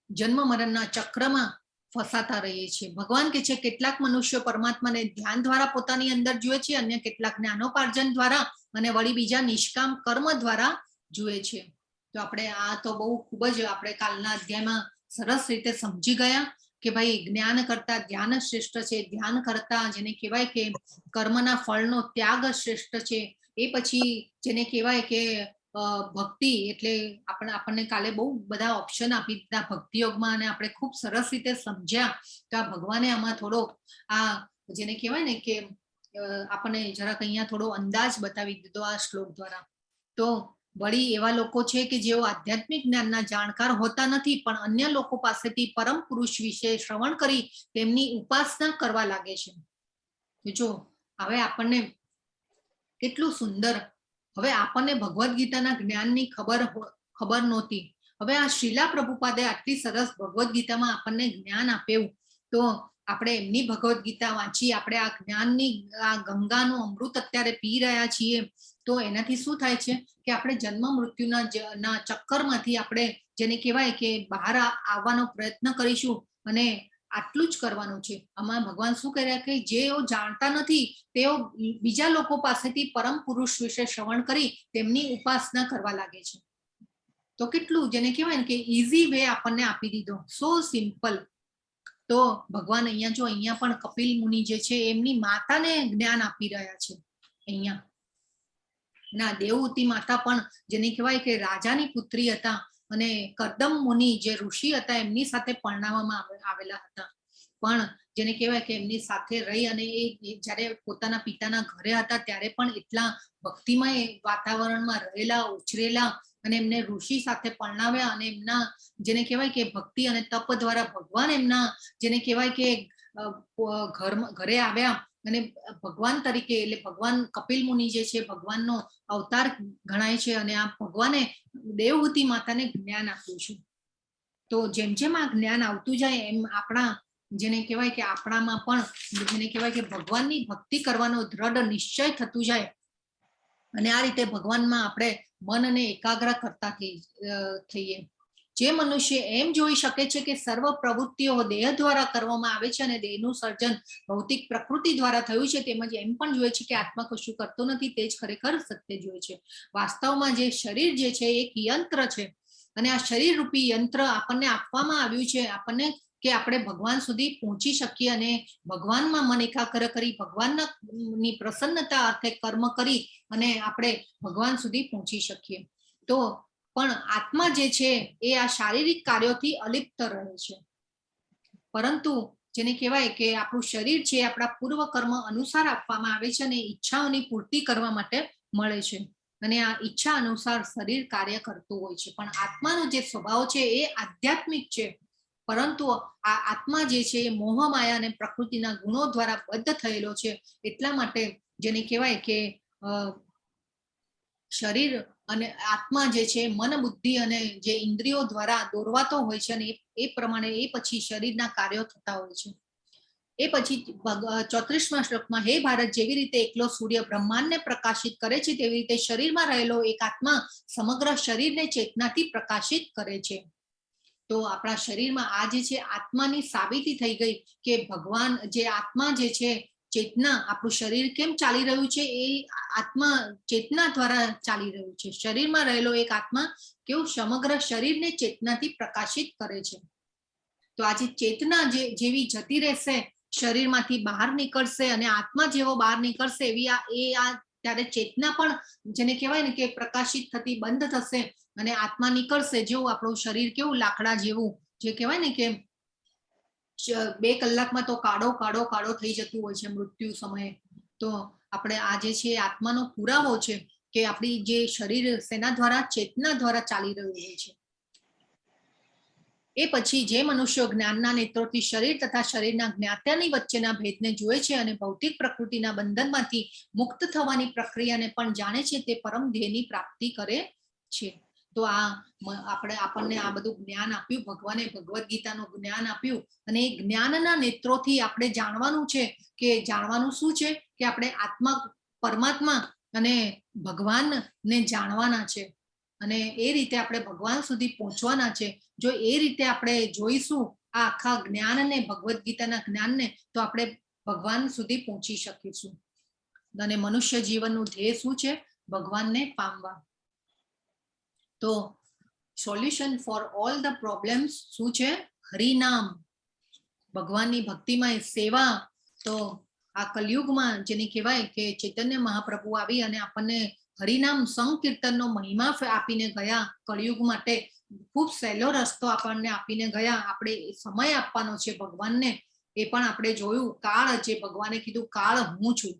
જન્મ મરણના ચક્રમાં ફસાતા રહીએ છીએ. ભગવાન કે છે કેટલાક મનુષ્યો પરમાત્માને ધ્યાન દ્વારા પોતાની અંદર જુએ છે, અન્ય કેટલાક જ્ઞાનોપાર્જન દ્વારા અને વળી બીજા નિષ્કામ કર્મ દ્વારા જુએ છે. તો આપણે આ તો બહુ ખૂબ જ આપણે કાલના અધ્યાયમાં સરસ રીતે સમજી ગયા કે ભાઈ જ્ઞાન કરતા ધ્યાન શ્રેષ્ઠ છે, ધ્યાન કરતા જેને કહેવાય કે કર્મના ફળનો ત્યાગ શ્રેષ્ઠ છે. એ પછી જેને કહેવાય કે ભક્તિ એટલે આપણને કાલે બહુ બધા ઓપ્શન આપી દીધા ભક્તિ યોગમાં અને આપણે ખૂબ સરસ રીતે સમજ્યા કે આ ભગવાને આમાં થોડો આ જેને કહેવાય ને કે આપણને જરાક અહીંયા થોડો અંદાજ બતાવી દીધો આ શ્લોક દ્વારા. તો વળી એવા લોકો છે કે જેઓ આધ્યાત્મિક જ્ઞાનના જાણકાર હોતા નથી, પણ અન્ય લોકો પાસેથી પરમ પુરુષ વિશે શ્રવણ કરી તેમની ઉપાસના કરવા લાગે છે. જો હવે આપણને કેટલું સુંદર, હવે આપણને ભગવદ્ ગીતાના જ્ઞાનની ખબર નહોતી. હવે આ શ્રીલા પ્રભુપાદે આટલી સરસ ભગવદ્ ગીતામાં આપણને જ્ઞાન આપ્યું, તો આપણે એમની ભગવદ્ ગીતા વાંચી આપણે આ જ્ઞાનની આ ગંગાનું અમૃત અત્યારે પી રહ્યા છીએ. તો એનાથી શું થાય છે કે આપણે જન્મ મૃત્યુના ચક્કરમાંથી આપણે જેને કહેવાય કે બહાર આવવાનો પ્રયત્ન કરીશું અને આટલું જ કરવાનું છે. આમાં ભગવાન શું કર્યા કે જેઓ જાણતા નથી તેઓ બીજા લોકો પાસેથી પરમ પુરુષ વિશે શ્રવણ કરી તેમની ઉપાસના કરવા લાગે છે. તો કેટલું જેને કહેવાય ને કે ઈઝી વે આપણને આપી દીધો, સો સિમ્પલ. તો ભગવાન અહીંયા પણ કપિલ મુનિ જે છે એમની માતાને જ્ઞાન આપી રહ્યા છે. અહીંયા ના દેવહૂતિ માતા પણ જેને કહેવાય કે રાજાની પુત્રી હતા અને કરદમ મુનિ જે ઋષિ હતા એમની સાથે પરણાવવામાં આવેલા હતા, પણ જેને કહેવાય કે એમની સાથે રહી અને એ જ્યારે પોતાના પિતાના ઘરે હતા ત્યારે પણ એટલા ભક્તિમય વાતાવરણમાં રહેલા, ઉછરેલા અને એમને ઋષિ સાથે પરણાવ્યા અને એમના જેને કહેવાય કે ભક્તિ અને તપ દ્વારા ભગવાન એમના જેને કહેવાય કે ઘરે આવ્યા અને ભગવાન તરીકે એટલે ભગવાન કપિલ મુનિ જે છે ભગવાનનો અવતાર ગણાય છે અને આ ભગવાને દેવહૂતિ માતાને જ્ઞાન આપ્યું છે. તો જેમ જેમ આ જ્ઞાન આવતું જાય એમ આપણા જેને કહેવાય કે આપણામાં પણ જેને કહેવાય કે ભગવાનની ભક્તિ કરવાનો દ્રઢ નિશ્ચય થતું જાય અને આ રીતે ભગવાનમાં આપણે મનને એકાગ્ર કરતા થઈએ. જે મનુષ્ય એમ જોઈ શકે છે કે સર્વ પ્રવૃત્તિઓ દેહ દ્વારા કરવામાં આવે છે અને દેહનું સર્જન ભૌતિક પ્રકૃતિ દ્વારા થયું છે, તેમજ એમ પણ જોઈએ છે કે આત્મા કશું કરતો નથી, તે જ ખરેખર સત્ય જોઈએ છે. વાસ્તવમાં જે શરીર જે છે એક યંત્ર છે અને આ શરીર રૂપી યંત્ર આપણને આપવામાં આવ્યું છે આપણને કે આપણે ભગવાન સુધી પહોંચી શકીએ અને ભગવાનમાં મન એકાગ્ર કરી ભગવાનની પ્રસન્નતા અર્થે કર્મ કરી અને આપણે ભગવાન સુધી પહોંચી શકીએ. તો પણ આત્મા જે છે એ આ શારીરિક કાર્યોથી અલિપ્ત રહે છે, પરંતુ જેને કહેવાય કે આપણું શરીર છે આપણા પૂર્વ કર્મ અનુસાર આપવામાં આવે છે અને ઈચ્છાઓની પૂર્તિ કરવા માટે મળે છે અને આ ઈચ્છા અનુસાર શરીર કાર્ય કરતું હોય છે. પણ આત્માનો જે સ્વભાવ છે એ આધ્યાત્મિક છે, પરંતુ આ આત્મા જે છે એ મોહ માયા અને પ્રકૃતિના ગુણો દ્વારા બદ્ધ થયેલો છે. એટલા માટે જેને કહેવાય કે શરીર અને આત્મા જે છે મન બુદ્ધિ અને જે ઇન્દ્રિયો દ્વારા દોરવાતો હોય છે અને એ પ્રમાણે એ પછી શરીરના કાર્યો થતા હોય છે. એ પછી 34મા શ્લોકમાં હે ભારત, જેવી રીતે એકલો સૂર્ય બ્રહ્માંડને પ્રકાશિત કરે છે તેવી રીતે શરીરમાં રહેલો એક આત્મા સમગ્ર શરીરને ચેતનાથી પ્રકાશિત કરે છે. તો આપણા શરીરમાં આ જે છે આત્માની સાબિતી થઈ ગઈ કે ભગવાન જે આત્મા જે છે ચેતના, આપણું શરીર કેમ ચાલી રહ્યું છે એ આત્મા ચેતના દ્વારા ચાલી રહ્યું છે. શરીરમાં રહેલો એક આત્મા કેવું સમગ્ર શરીરને ચેતનાથી પ્રકાશિત કરે છે. તો આજે ચેતના જેવી જતી રહેશે, શરીરમાંથી બહાર નીકળશે અને આત્મા જેવો બહાર નીકળશે એવી ત્યારે ચેતના પણ જેને કહેવાય ને કે પ્રકાશિત થતી બંધ થશે અને આત્મા નીકળશે. જેવું આપણું શરીર કેવું લાકડા જેવું જે કહેવાય ને કે 2 કલાકમાં તો કાળો થઈ જતું હોય છે મૃત્યુ સમયે. તો આપણે આ જે છે આત્માનો પુરાવો છે કે આપણી જે શરીર સેના દ્વારા ચેતના દ્વારા ચાલી રહ્યું હોય છે. એ પછી જે મનુષ્યો જ્ઞાનના નેત્રોથી શરીર તથા શરીરના જ્ઞાત્યાની વચ્ચેના ભેદને જુએ છે અને ભૌતિક પ્રકૃતિના બંધનમાંથી મુક્ત થવાની પ્રક્રિયાને પણ જાણે છે તે પરમ ધ્યેયની પ્રાપ્તિ કરે છે. તો આપણને આ બધું જ્ઞાન આપ્યું, ભગવાને ભગવદ્ ગીતાનું જ્ઞાન આપ્યું, અને એ જ્ઞાનના નેત્રોથી આપણે જાણવાનું છે કે જાણવાનું શું છે કે આપણે આત્મા, પરમાત્મા અને ભગવાનને જાણવાના છે, અને એ રીતે આપણે ભગવાન સુધી પહોંચવાના છે. જો એ રીતે આપણે જોઈશું આ આખા જ્ઞાનને, ભગવદ્ ગીતાના જ્ઞાનને, તો આપણે ભગવાન સુધી પહોંચી શકીશું. અને મનુષ્ય જીવનનું ધ્યેય શું છે? ભગવાનને પામવા. તો solution for all the problems શું છે? હરિનામ, ભગવાનની ભક્તિમય સેવા. તો આ કલયુગમાં જેને કહેવાય કે ચૈતન્ય મહાપ્રભુ આવી અને આપણને હરિનામ સંકીર્તનનો મહિમા આપીને ગયા. કળિયુગ માટે ખૂબ સહેલો રસ્તો આપણને આપીને ગયા. આપણે સમય આપવાનો છે ભગવાનને, એ પણ આપણે જોયું. કાળ, જે ભગવાને કીધું કાળ હું છું,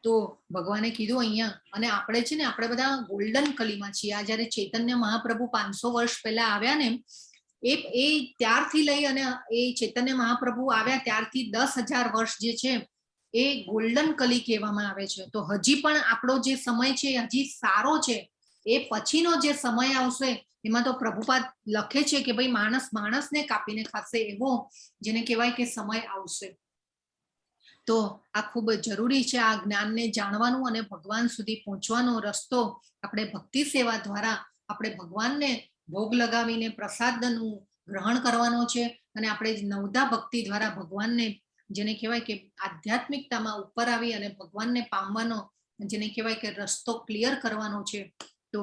તો ભગવાને કીધું અહીંયા. અને આપણે છે ને, આપણે બધા ગોલ્ડન કલીમાં છીએ. આ જયારે ચૈતન્ય મહાપ્રભુ 500 વર્ષ પહેલા આવ્યા ને, એ ત્યારથી લઈ અને એ ચૈતન્ય મહાપ્રભુ આવ્યા ત્યારથી 10,000 વર્ષ જે છે એ ગોલ્ડન કલી કહેવામાં આવે છે. તો હજી પણ આપણો જે સમય છે હજી સારો છે. એ પછીનો જે સમય આવશે એમાં તો પ્રભુપાદ લખે છે કે ભાઈ માણસ માણસને કાપીને ખાશે, એવો જેને કહેવાય કે સમય આવશે. તો આ ખૂબ જરૂરી છે આ જ્ઞાનને જાણવાનું અને ભગવાન સુધી પહોંચવાનો રસ્તો આપણે ભક્તિ સેવા દ્વારા આપણે ભગવાનને ભોગ લગાવીને પ્રસાદનું ગ્રહણ કરવાનો છે. અને આપણે નવદા ભક્તિ દ્વારા ભગવાનને, જેને કહેવાય કે આધ્યાત્મિકતામાં ઉપર આવી અને ભગવાનને પામવાનો, જેને કહેવાય કે રસ્તો ક્લિયર કરવાનો છે. તો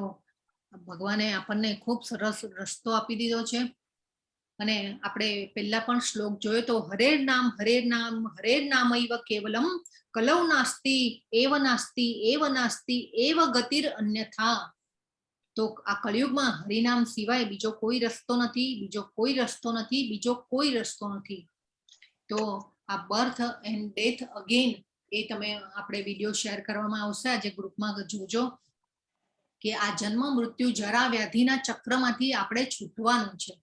ભગવાને આપણને ખૂબ સરસ રસ્તો આપી દીધો છે. અને આપણે પહેલા પણ શ્લોક જોયો તો હરેર નામ નામૈવ કેવલમ કલૌ નાસ્તિ એવ નાસ્તિ એવ નાસ્તિ એવ ગતિર અન્યથા. તો આ કળિયુગમાં હરિનામ સિવાય બીજો કોઈ રસ્તો નથી, બીજો કોઈ રસ્તો નથી, બીજો કોઈ રસ્તો નથી. તો આ બર્થ એન્ડ ડેથ અગેન, એ તમે આપણે વિડીયો શેર કરવામાં આવશે, આજે ગ્રુપમાં જોજો, કે આ જન્મ મૃત્યુ જરા વ્યાધિના ચક્રમાંથી આપણે છૂટવાનું છે.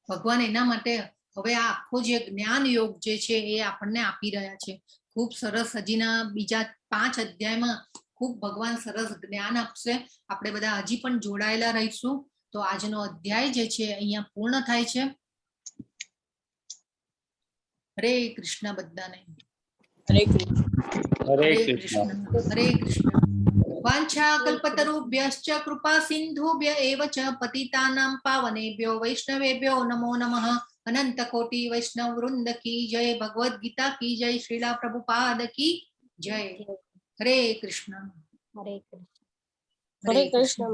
ભગવાન એના માટે હવે આ આખો જે જ્ઞાન યોગ જે છે એ આપણને આપી રહ્યા છે. ખૂબ સરસ. હજીના બીજા 5 અધ્યાયમાં ખૂબ ભગવાન સરસ જ્ઞાન આપશે. આપણે બધા હજી પણ જોડાયેલા રહીશું. તો આજનો અધ્યાય જે છે અહીંયા પૂર્ણ થાય છે. હરે કૃષ્ણ બધાને. હરે કૃષ્ણ. હરે કૃષ્ણ. હરે કૃષ્ણ. વાંછા કલ્પતરુભ્યશ્ચ કૃપા સિંધુભ્ય એવ ચ પતિતાનાં પાવનેભ્યો વૈષ્ણવેભ્યો નમો નમઃ. અનંત કોટિ વૈષ્ણવ વૃંદ કી જય. ભગવદ ગીતા કી જય. શ્રીલા પ્રભુપાદ કી જય. હરે કૃષ્ણ. હરે કૃષ્ણ. હરે કૃષ્ણ.